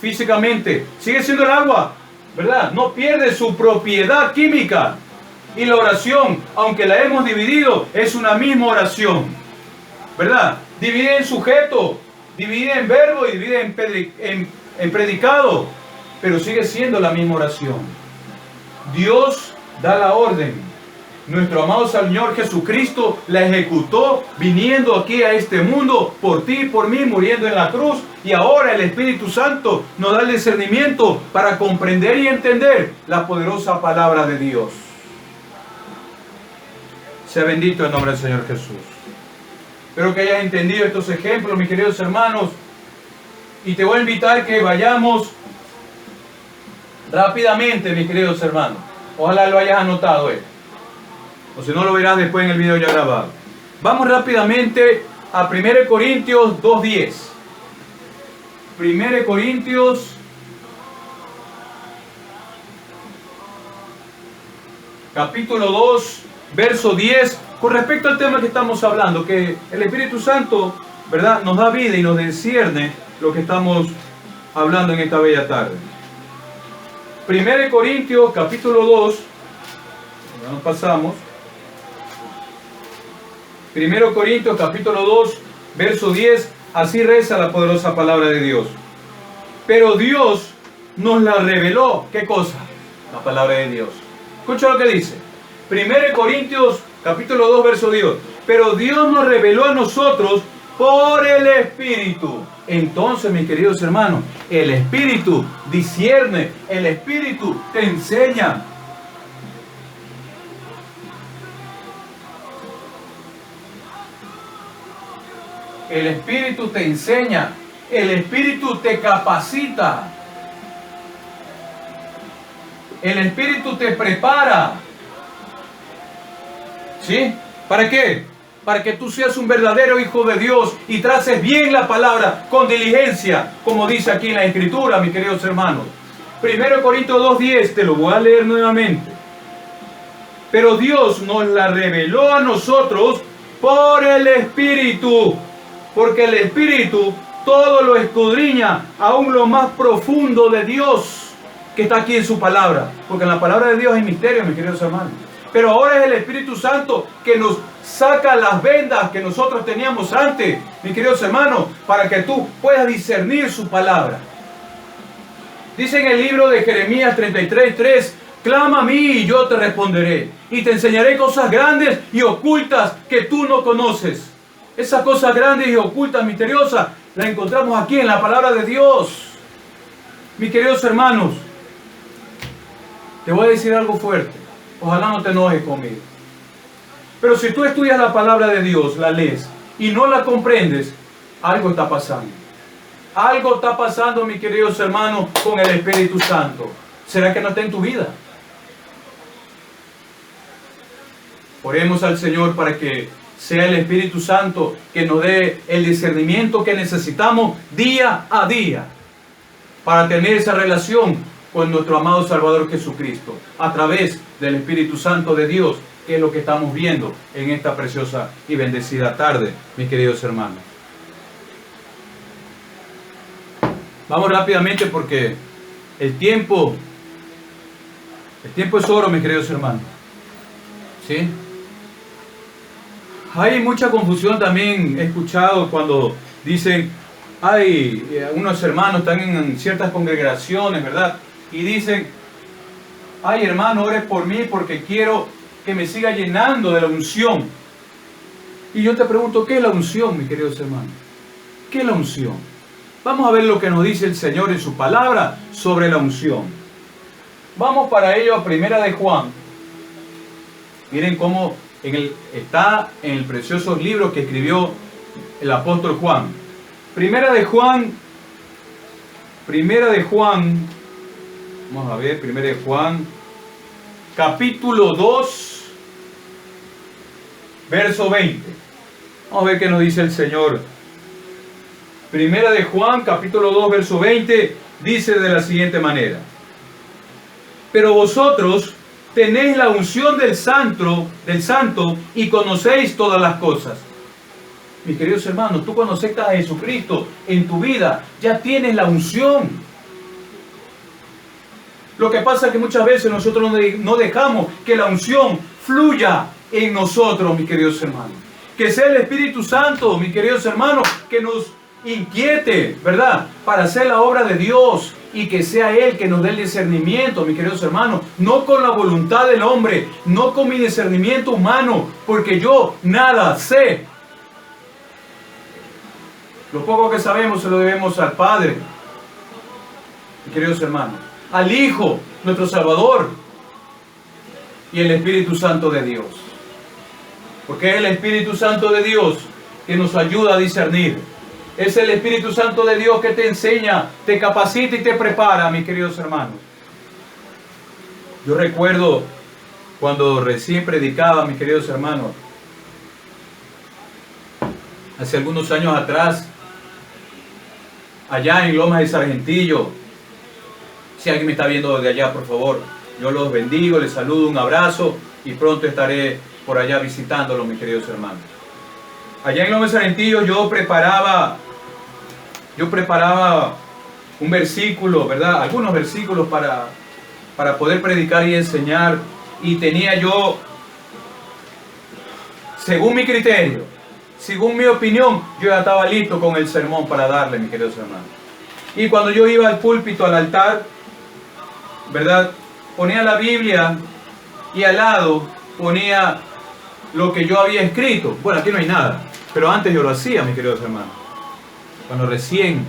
físicamente, sigue siendo el agua, ¿verdad? No pierde su propiedad química. Y la oración, aunque la hemos dividido, es una misma oración, ¿verdad? Divide en sujeto, divide en verbo y divide en predicado, pero sigue siendo la misma oración. Dios da la orden. Nuestro amado Señor Jesucristo la ejecutó viniendo aquí a este mundo por ti y por mí, muriendo en la cruz. Y ahora el Espíritu Santo nos da el discernimiento para comprender y entender la poderosa palabra de Dios. Sea bendito el nombre del Señor Jesús. Espero que hayas entendido estos ejemplos, mis queridos hermanos. Y te voy a invitar que vayamos rápidamente, mis queridos hermanos. Ojalá lo hayas anotado, o si no lo verás después en el video ya grabado. Vamos rápidamente a 1 Corintios 2:10. 1 Corintios capítulo 2, verso 10, con respecto al tema que estamos hablando, que el Espíritu Santo, ¿verdad?, nos da vida y nos discierne lo que estamos hablando en esta bella tarde. 1 Corintios capítulo 2, ya nos pasamos. 1 Corintios capítulo 2, verso 10, así reza la poderosa palabra de Dios. Pero Dios nos la reveló. ¿Qué cosa? La palabra de Dios. Escucha lo que dice. 1 Corintios capítulo 2, verso 10. Pero Dios nos reveló a nosotros por el Espíritu. Entonces, mis queridos hermanos, el Espíritu discierne, el Espíritu te enseña. El Espíritu te enseña, el Espíritu te capacita, el Espíritu te prepara. ¿Sí? ¿Para qué? Para que tú seas un verdadero hijo de Dios y traces bien la palabra con diligencia, como dice aquí en la Escritura, mis queridos hermanos. 1 Corintios 2:10, te lo voy a leer nuevamente. Pero Dios nos la reveló a nosotros por el Espíritu, porque el Espíritu todo lo escudriña, aún lo más profundo de Dios, que está aquí en su palabra. Porque en la palabra de Dios hay misterio, mis queridos hermanos. Pero ahora es el Espíritu Santo que nos saca las vendas que nosotros teníamos antes, mis queridos hermanos, para que tú puedas discernir su palabra. Dice en el libro de Jeremías 33:3, clama a mí y yo te responderé, y te enseñaré cosas grandes y ocultas que tú no conoces. Esas cosas grandes y ocultas, misteriosas, las encontramos aquí en la palabra de Dios. Mis queridos hermanos, te voy a decir algo fuerte. Ojalá no te enojes conmigo. Pero si tú estudias la palabra de Dios, la lees y no la comprendes, algo está pasando. Algo está pasando, mis queridos hermanos, con el Espíritu Santo. ¿Será que no está en tu vida? Oremos al Señor para que sea el Espíritu Santo que nos dé el discernimiento que necesitamos día a día para tener esa relación con nuestro amado Salvador Jesucristo a través del Espíritu Santo de Dios, que es lo que estamos viendo en esta preciosa y bendecida tarde, mis queridos hermanos. Vamos rápidamente porque el tiempo es oro, mis queridos hermanos. ¿Sí? Hay mucha confusión también, he escuchado cuando dicen, unos hermanos están en ciertas congregaciones, ¿verdad? Y dicen, ay hermano, ore por mí porque quiero que me siga llenando de la unción. Y yo te pregunto, ¿qué es la unción, mis queridos hermanos? ¿Qué es la unción? Vamos a ver lo que nos dice el Señor en su palabra sobre la unción. Vamos para ello a Primera de Juan. Miren cómo está en el precioso libro que escribió el apóstol Juan. Primera de Juan, vamos a ver, Primera de Juan, capítulo 2, verso 20. Vamos a ver qué nos dice el Señor. Primera de Juan, capítulo 2, verso 20, dice de la siguiente manera: pero vosotros tenéis la unción del santo y conocéis todas las cosas. Mis queridos hermanos, tú cuando aceptas a Jesucristo en tu vida, ya tienes la unción. Lo que pasa es que muchas veces nosotros no dejamos que la unción fluya en nosotros, mis queridos hermanos. Que sea el Espíritu Santo, mis queridos hermanos, que nos inquiete, ¿verdad?, para hacer la obra de Dios, y que sea Él que nos dé el discernimiento, mis queridos hermanos, no con la voluntad del hombre, no con mi discernimiento humano, porque yo nada sé. Lo poco que sabemos se lo debemos al Padre, mis queridos hermanos, al Hijo, nuestro Salvador, y el Espíritu Santo de Dios. Porque es el Espíritu Santo de Dios que nos ayuda a discernir. Es el Espíritu Santo de Dios que te enseña, te capacita y te prepara, mis queridos hermanos. Yo recuerdo cuando recién predicaba, mis queridos hermanos, hace algunos años atrás, allá en Lomas de Sargentillo. Si alguien me está viendo desde allá, por favor, yo los bendigo, les saludo, un abrazo, y pronto estaré por allá visitándolos, mis queridos hermanos. Allá en Lomas de Sargentillo yo preparaba un versículo, ¿verdad? Algunos versículos para poder predicar y enseñar, y tenía yo, según mi criterio, según mi opinión, yo ya estaba listo con el sermón para darle, mis queridos hermanos. Y cuando yo iba al púlpito, al altar, ¿verdad?, ponía la Biblia y al lado ponía lo que yo había escrito. Bueno, aquí no hay nada, pero antes yo lo hacía, mis queridos hermanos. Cuando recién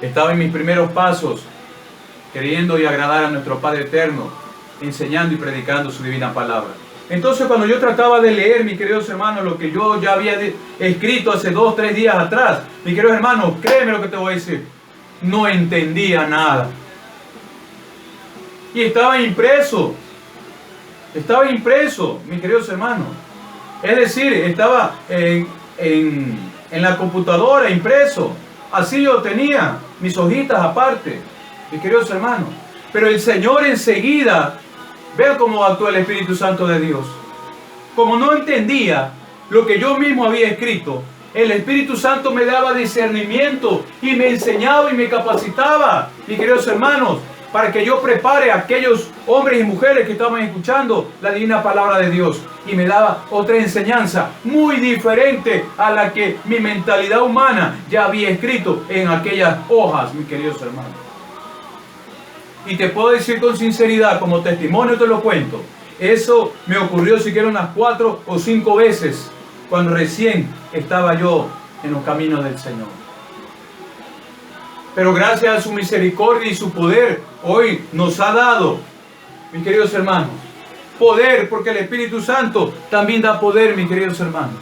estaba en mis primeros pasos, queriendo y agradar a nuestro Padre Eterno, enseñando y predicando su divina palabra. Entonces, cuando yo trataba de leer, mis queridos hermanos, lo que yo ya había escrito hace 2 o 3 días atrás, mis queridos hermanos, créeme lo que te voy a decir, no entendía nada. Y estaba impreso, mis queridos hermanos. Es decir, estaba en la computadora impreso. Así yo tenía mis hojitas aparte, mis queridos hermanos. Pero el Señor enseguida, vean cómo actuó el Espíritu Santo de Dios. Como no entendía lo que yo mismo había escrito, el Espíritu Santo me daba discernimiento y me enseñaba y me capacitaba, mis queridos hermanos, para que yo prepare a aquellos hombres y mujeres que estaban escuchando la divina palabra de Dios. Y me daba otra enseñanza muy diferente a la que mi mentalidad humana ya había escrito en aquellas hojas, mis queridos hermanos. Y te puedo decir con sinceridad, como testimonio te lo cuento, eso me ocurrió siquiera unas 4 o 5 veces cuando recién estaba yo en los caminos del Señor. Pero gracias a su misericordia y su poder, hoy nos ha dado, mis queridos hermanos, poder, porque el Espíritu Santo también da poder, mis queridos hermanos,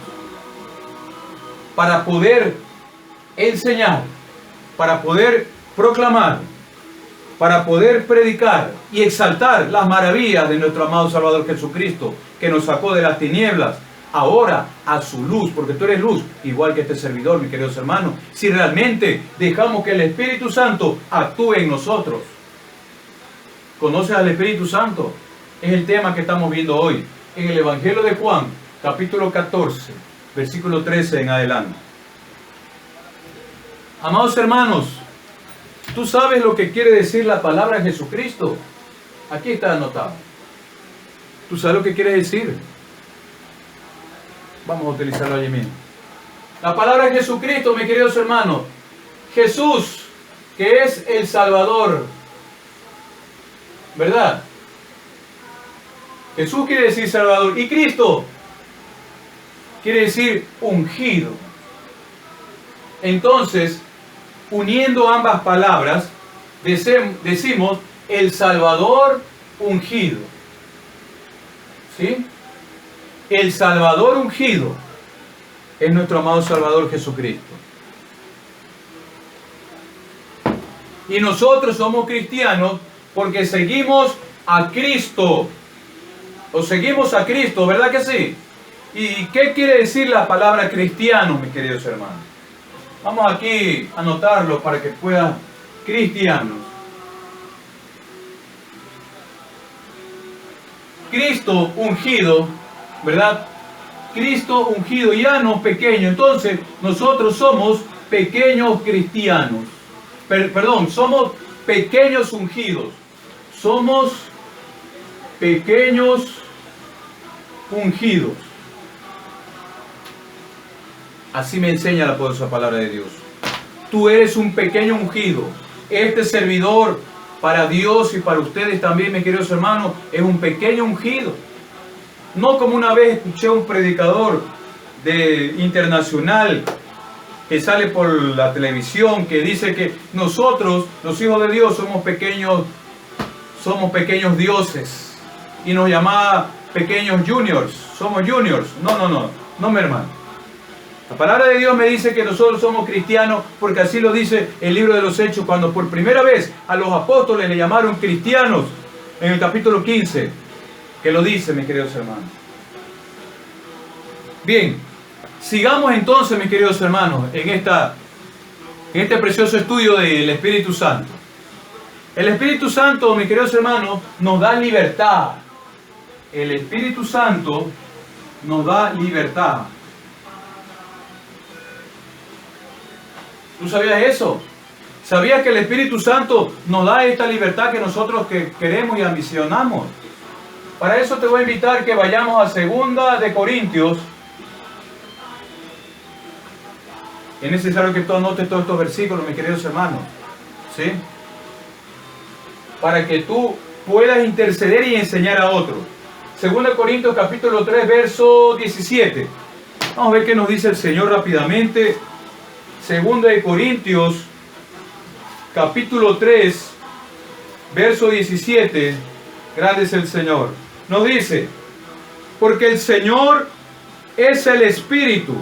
para poder enseñar, para poder proclamar, para poder predicar y exaltar las maravillas de nuestro amado Salvador Jesucristo, que nos sacó de las tinieblas ahora a su luz, porque tú eres luz, igual que este servidor, mis queridos hermanos, si realmente dejamos que el Espíritu Santo actúe en nosotros. ¿Conoces al Espíritu Santo? Es el tema que estamos viendo hoy en el Evangelio de Juan, capítulo 14, versículo 13 en adelante. Amados hermanos, ¿tú sabes lo que quiere decir la palabra Jesucristo? Aquí está anotado. ¿Tú sabes lo que quiere decir? Vamos a utilizarlo allí mismo. La palabra Jesucristo, mis queridos hermanos, Jesús, que es el Salvador, ¿verdad? Jesús quiere decir Salvador. Y Cristo quiere decir ungido. Entonces, uniendo ambas palabras, decimos el Salvador ungido. ¿Sí? El Salvador ungido es nuestro amado Salvador Jesucristo. Y nosotros somos cristianos porque seguimos a Cristo. O seguimos a Cristo, ¿verdad que sí? ¿Y qué quiere decir la palabra cristiano, mis queridos hermanos? Vamos aquí a anotarlo para que puedan. Cristianos. Cristo ungido, ¿verdad? Cristo ungido, ya no pequeño. Entonces, nosotros somos pequeños cristianos. Perdón, somos pequeños ungidos. Somos pequeños ungidos. Así me enseña la poderosa palabra de Dios. Tú eres un pequeño ungido. Este servidor para Dios y para ustedes también, mis queridos hermanos, es un pequeño ungido. No como una vez escuché a un predicador internacional que sale por la televisión, que dice que nosotros, los hijos de Dios, somos pequeños dioses. Y nos llamaba pequeños juniors. Somos juniors. No, mi hermano. La palabra de Dios me dice que nosotros somos cristianos porque así lo dice el libro de los Hechos, cuando por primera vez a los apóstoles le llamaron cristianos, en el capítulo 15, que lo dice, mis queridos hermanos. Bien, sigamos entonces, mis queridos hermanos, en este precioso estudio del Espíritu Santo. El Espíritu Santo, mis queridos hermanos, nos da libertad. El Espíritu Santo nos da libertad. ¿Tú sabías eso? ¿Sabías que el Espíritu Santo nos da esta libertad que nosotros queremos y ambicionamos? Para eso te voy a invitar que vayamos a 2 de Corintios. Es necesario que tú anotes todos estos versículos, mis queridos hermanos. ¿Sí? Para que tú puedas interceder y enseñar a otros. 2 de Corintios capítulo 3, verso 17. Vamos a ver qué nos dice el Señor rápidamente. 2 de Corintios, capítulo 3, verso 17, grande es el Señor. Nos dice, porque el Señor es el Espíritu,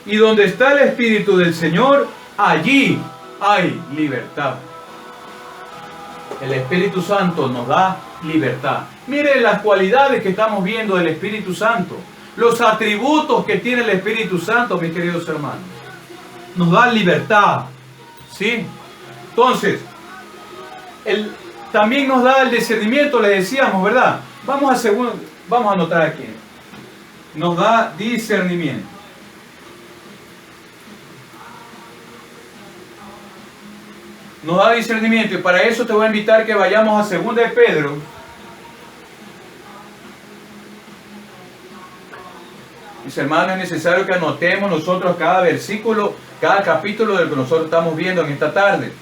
y donde está el Espíritu del Señor, allí hay libertad. El Espíritu Santo nos da libertad. Miren las cualidades que estamos viendo del Espíritu Santo, los atributos que tiene el Espíritu Santo, mis queridos hermanos. Nos da libertad, ¿sí? Entonces, también nos da el discernimiento, le decíamos, ¿verdad? Vamos a anotar aquí. Nos da discernimiento. Nos da discernimiento y para eso te voy a invitar que vayamos a 2 de Pedro. Mis hermanos, es necesario que anotemos nosotros cada versículo, cada capítulo del que nosotros estamos viendo en esta tarde.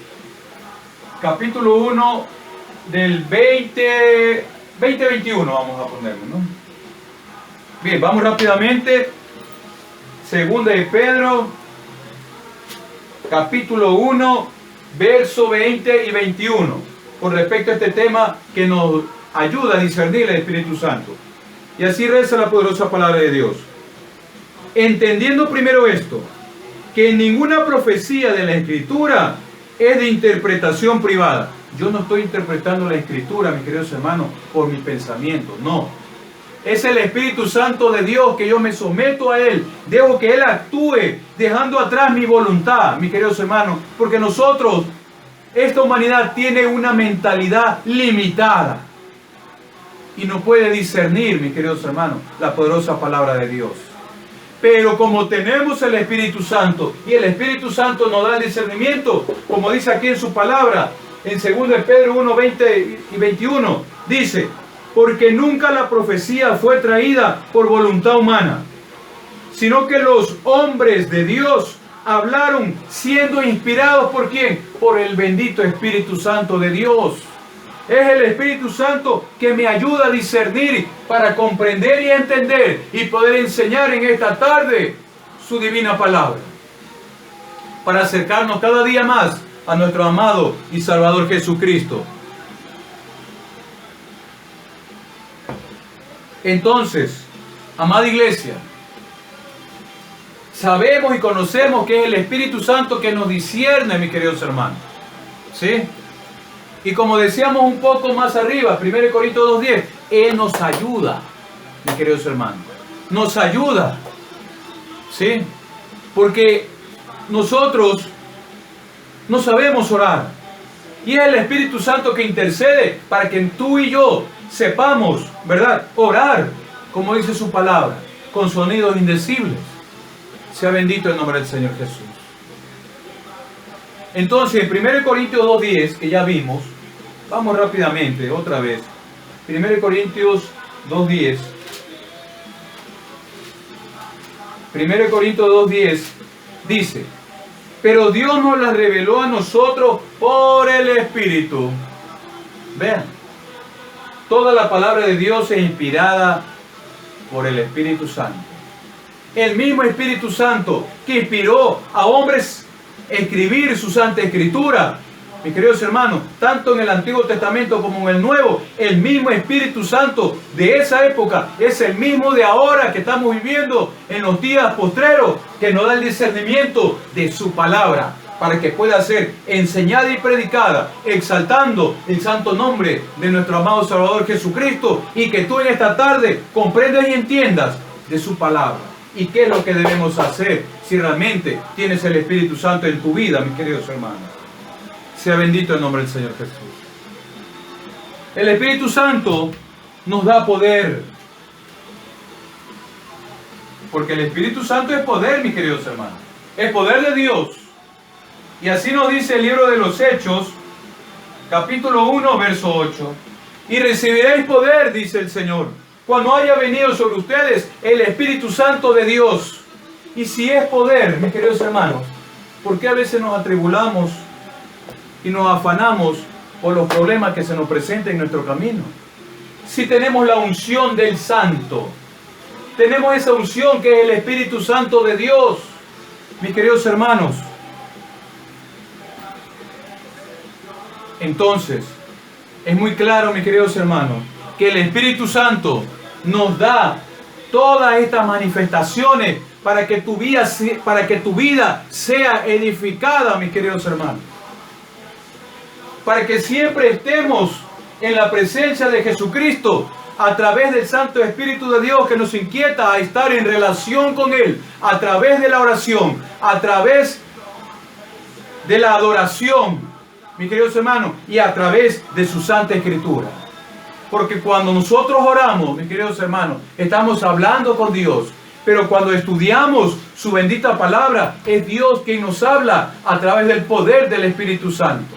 Capítulo 1 del 20-21 vamos a ponerlo, ¿no? Bien, vamos rápidamente. 2 de Pedro, capítulo 1, verso 20 y 21. Con respecto a este tema que nos ayuda a discernir el Espíritu Santo. Y así reza la poderosa palabra de Dios. Entendiendo primero esto, que ninguna profecía de la Escritura es de interpretación privada. Yo no estoy interpretando la Escritura, mis queridos hermanos, por mis pensamientos, no. Es el Espíritu Santo de Dios que yo me someto a Él. Dejo que Él actúe, dejando atrás mi voluntad, mis queridos hermanos, porque nosotros, esta humanidad tiene una mentalidad limitada y no puede discernir, mis queridos hermanos, la poderosa palabra de Dios. Pero como tenemos el Espíritu Santo y el Espíritu Santo nos da el discernimiento, como dice aquí en su palabra, en 2 de Pedro 1, 20 y 21, dice, porque nunca la profecía fue traída por voluntad humana, sino que los hombres de Dios hablaron siendo inspirados ¿por quién? Por el bendito Espíritu Santo de Dios. Es el Espíritu Santo que me ayuda a discernir para comprender y entender y poder enseñar en esta tarde su divina palabra. Para acercarnos cada día más a nuestro amado y Salvador Jesucristo. Entonces, amada iglesia, sabemos y conocemos que es el Espíritu Santo que nos discierne, mis queridos hermanos. ¿Sí? Y como decíamos un poco más arriba, 1 Corintios 2:10, Él nos ayuda, mis queridos hermanos. Nos ayuda. ¿Sí? Porque nosotros no sabemos orar. Y es el Espíritu Santo que intercede para que tú y yo sepamos, ¿verdad?, orar, como dice su palabra, con sonidos indecibles. Sea bendito el nombre del Señor Jesús. Entonces, en 1 Corintios 2:10, que ya vimos, vamos rápidamente, otra vez. 1 Corintios 2:10. 1 Corintios 2:10 dice: pero Dios nos las reveló a nosotros por el Espíritu. Vean, toda la palabra de Dios es inspirada por el Espíritu Santo. El mismo Espíritu Santo que inspiró a hombres a escribir su Santa Escritura. Mis queridos hermanos, tanto en el Antiguo Testamento como en el Nuevo, el mismo Espíritu Santo de esa época es el mismo de ahora que estamos viviendo en los días postreros, que nos da el discernimiento de su palabra para que pueda ser enseñada y predicada, exaltando el santo nombre de nuestro amado Salvador Jesucristo, y que tú en esta tarde comprendas y entiendas de su palabra. ¿Y qué es lo que debemos hacer si realmente tienes el Espíritu Santo en tu vida, mis queridos hermanos? Sea bendito el nombre del Señor Jesús. El Espíritu Santo nos da poder. Porque el Espíritu Santo es poder, mis queridos hermanos. Es poder de Dios. Y así nos dice el libro de los Hechos, capítulo 1, verso 8. Y recibiréis poder, dice el Señor, cuando haya venido sobre ustedes el Espíritu Santo de Dios. Y si es poder, mis queridos hermanos, ¿por qué a veces nos atribulamos y nos afanamos por los problemas que se nos presentan en nuestro camino? Si tenemos la unción del Santo, tenemos esa unción que es el Espíritu Santo de Dios, mis queridos hermanos. Entonces, es muy claro, mis queridos hermanos, que el Espíritu Santo nos da todas estas manifestaciones para que tu vida sea edificada, mis queridos hermanos. Para que siempre estemos en la presencia de Jesucristo a través del Santo Espíritu de Dios que nos inquieta a estar en relación con Él, a través de la oración, a través de la adoración, mis queridos hermanos, y a través de su Santa Escritura. Porque cuando nosotros oramos, mis queridos hermanos, estamos hablando con Dios. Pero cuando estudiamos su bendita palabra, es Dios quien nos habla a través del poder del Espíritu Santo.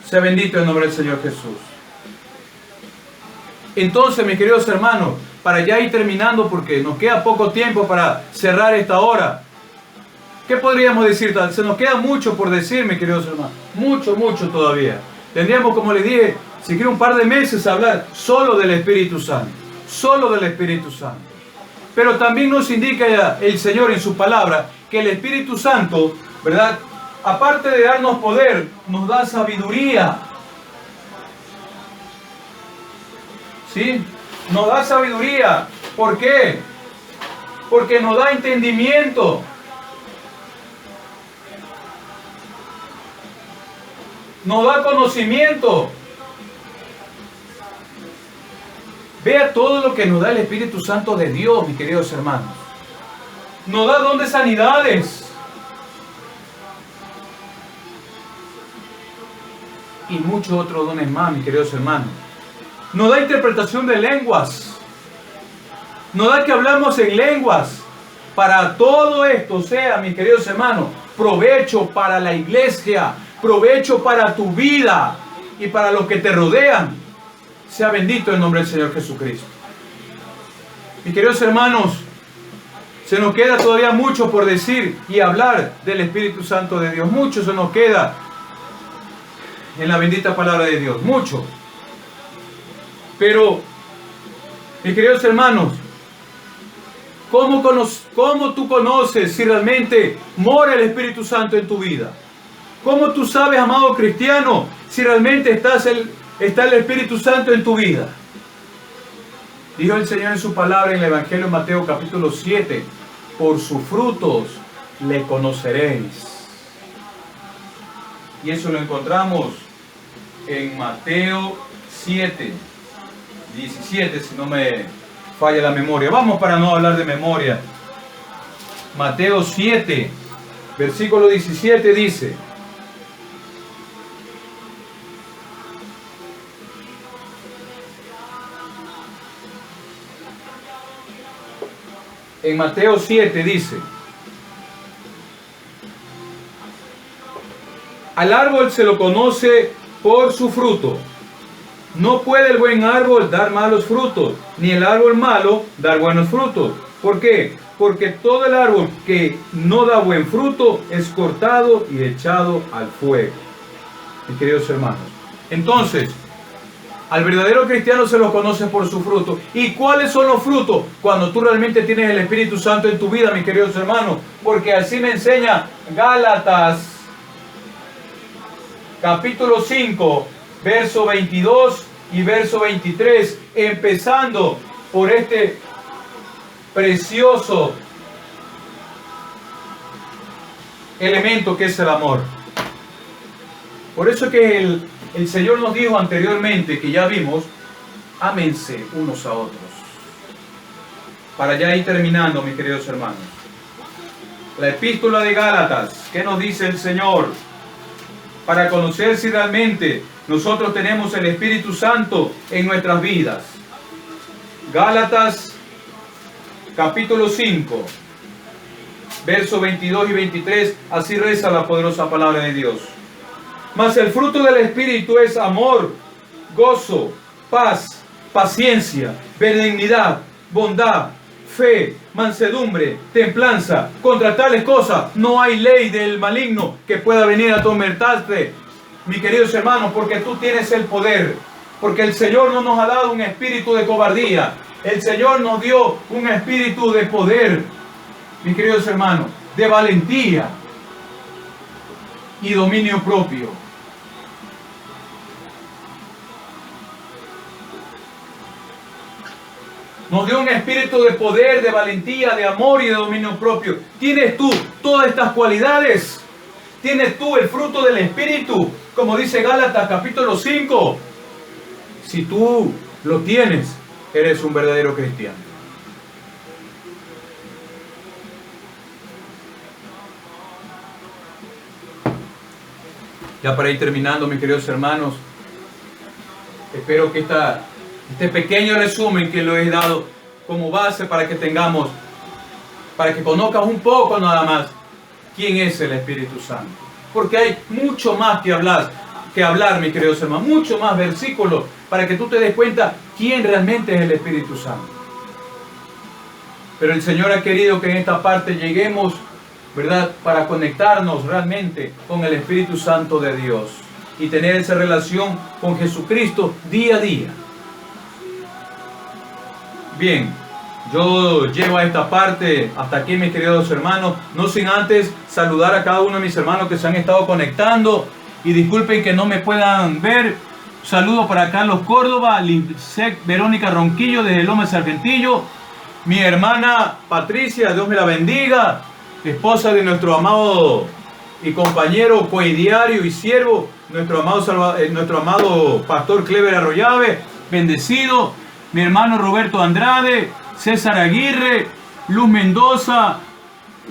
Sea bendito el nombre del Señor Jesús. Entonces, mis queridos hermanos, para ya ir terminando, porque nos queda poco tiempo para cerrar esta hora, ¿qué podríamos decir? Se nos queda mucho por decir, mis queridos hermanos. Mucho todavía. Tendríamos, como les dije, si quiero un par de meses hablar solo del Espíritu Santo. Solo del Espíritu Santo. Pero también nos indica el Señor en su palabra que el Espíritu Santo, ¿verdad?, aparte de darnos poder, nos da sabiduría. ¿Sí? Nos da sabiduría. ¿Por qué? Porque nos da entendimiento. Nos da conocimiento. Vea todo lo que nos da el Espíritu Santo de Dios, mis queridos hermanos. Nos da don de sanidades. Y muchos otros dones más, mis queridos hermanos. Nos da interpretación de lenguas. Nos da que hablamos en lenguas. Para todo esto sea, mis queridos hermanos, provecho para la iglesia, provecho para tu vida y para los que te rodean. Sea bendito el nombre del Señor Jesucristo. Mis queridos hermanos, se nos queda todavía mucho por decir y hablar del Espíritu Santo de Dios. Mucho se nos queda. en la bendita palabra de Dios, mucho. Pero, mis queridos hermanos, ¿cómo tú conoces si realmente mora el Espíritu Santo en tu vida? ¿Cómo tú sabes, amado cristiano, si realmente está el Espíritu Santo en tu vida? Dijo el Señor en su palabra en el Evangelio de Mateo capítulo 7, por sus frutos le conoceréis. Y eso lo encontramos en Mateo 7, 17, si no me falla la memoria. Vamos para no hablar de memoria. Mateo 7, versículo 17 dice: en Mateo 7 dice: al árbol se lo conoce por su fruto. No puede el buen árbol dar malos frutos, ni el árbol malo dar buenos frutos. ¿Por qué? Porque todo el árbol que no da buen fruto es cortado y echado al fuego. Mis queridos hermanos, entonces, al verdadero cristiano se lo conoce por su fruto. ¿Y cuáles son los frutos? Cuando tú realmente tienes el Espíritu Santo en tu vida, mis queridos hermanos. Porque así me enseña Gálatas capítulo 5, verso 22 y verso 23, empezando por este precioso elemento que es el amor. Por eso que el Señor nos dijo anteriormente, que ya vimos, ámense unos a otros. Para ya ir terminando, mis queridos hermanos. La epístola de Gálatas, ¿qué nos dice el Señor? Para conocer si realmente nosotros tenemos el Espíritu Santo en nuestras vidas. Gálatas capítulo 5, versos 22 y 23, así reza la poderosa palabra de Dios. Mas el fruto del Espíritu es amor, gozo, paz, paciencia, benignidad, bondad, fe, mansedumbre, templanza. Contra tales cosas no hay ley del maligno que pueda venir a atormentarte, mis queridos hermanos, porque tú tienes el poder. Porque el Señor no nos ha dado un espíritu de cobardía. El Señor nos dio un espíritu de poder, mis queridos hermanos, de valentía y dominio propio. Nos dio un espíritu de poder, de valentía, de amor y de dominio propio. ¿Tienes tú todas estas cualidades? ¿Tienes tú el fruto del Espíritu? Como dice Gálatas capítulo 5. Si tú lo tienes, eres un verdadero cristiano. Ya para ir terminando, mis queridos hermanos, espero que este pequeño resumen que lo he dado como base para que tengamos, para que conozcas un poco nada más quién es el Espíritu Santo. Porque hay mucho más que hablar, mis queridos hermanos, mucho más versículos para que tú te des cuenta quién realmente es el Espíritu Santo. Pero el Señor ha querido que en esta parte lleguemos, ¿verdad?, para conectarnos realmente con el Espíritu Santo de Dios y tener esa relación con Jesucristo día a día. Bien, yo llevo a esta parte hasta aquí, mis queridos hermanos, no sin antes saludar a cada uno de mis hermanos que se han estado conectando, y disculpen que no me puedan ver. Saludo para Carlos Córdoba, Lisek Verónica Ronquillo desde Lomas Sargentillo, mi hermana Patricia, Dios me la bendiga, esposa de nuestro amado y compañero coidiario y siervo, nuestro amado pastor Clever Arroyave, bendecido. Mi hermano Roberto Andrade, César Aguirre, Luz Mendoza,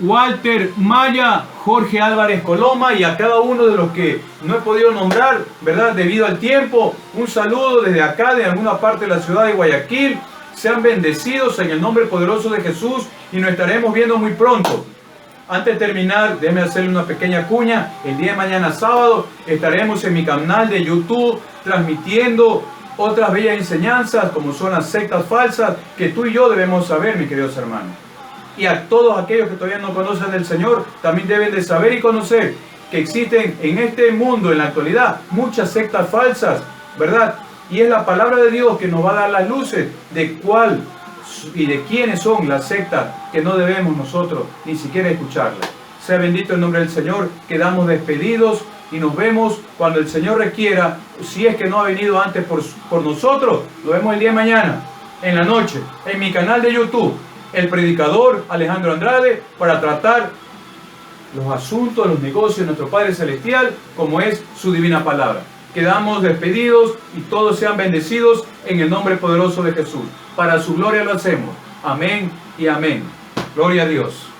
Walter Maya, Jorge Álvarez Coloma, y a cada uno de los que no he podido nombrar, ¿verdad?, debido al tiempo, un saludo desde acá, de alguna parte de la ciudad de Guayaquil. Sean bendecidos en el nombre poderoso de Jesús y nos estaremos viendo muy pronto. Antes de terminar, déjeme hacerle una pequeña cuña. El día de mañana sábado estaremos en mi canal de YouTube transmitiendo otras bellas enseñanzas como son las sectas falsas que tú y yo debemos saber, mis queridos hermanos. Y a todos aquellos que todavía no conocen del Señor también deben de saber y conocer que existen en este mundo, en la actualidad, muchas sectas falsas, ¿verdad? Y es la palabra de Dios que nos va a dar las luces de cuál y de quiénes son las sectas que no debemos nosotros ni siquiera escucharlas. Sea bendito el nombre del Señor. Quedamos despedidos y nos vemos cuando el Señor requiera. Si es que no ha venido antes por nosotros, lo vemos el día de mañana, en la noche, en mi canal de YouTube, el predicador Alejandro Andrade, para tratar los asuntos, los negocios de nuestro Padre Celestial, como es su divina palabra. Quedamos despedidos y todos sean bendecidos en el nombre poderoso de Jesús. Para su gloria lo hacemos. Amén y amén. Gloria a Dios.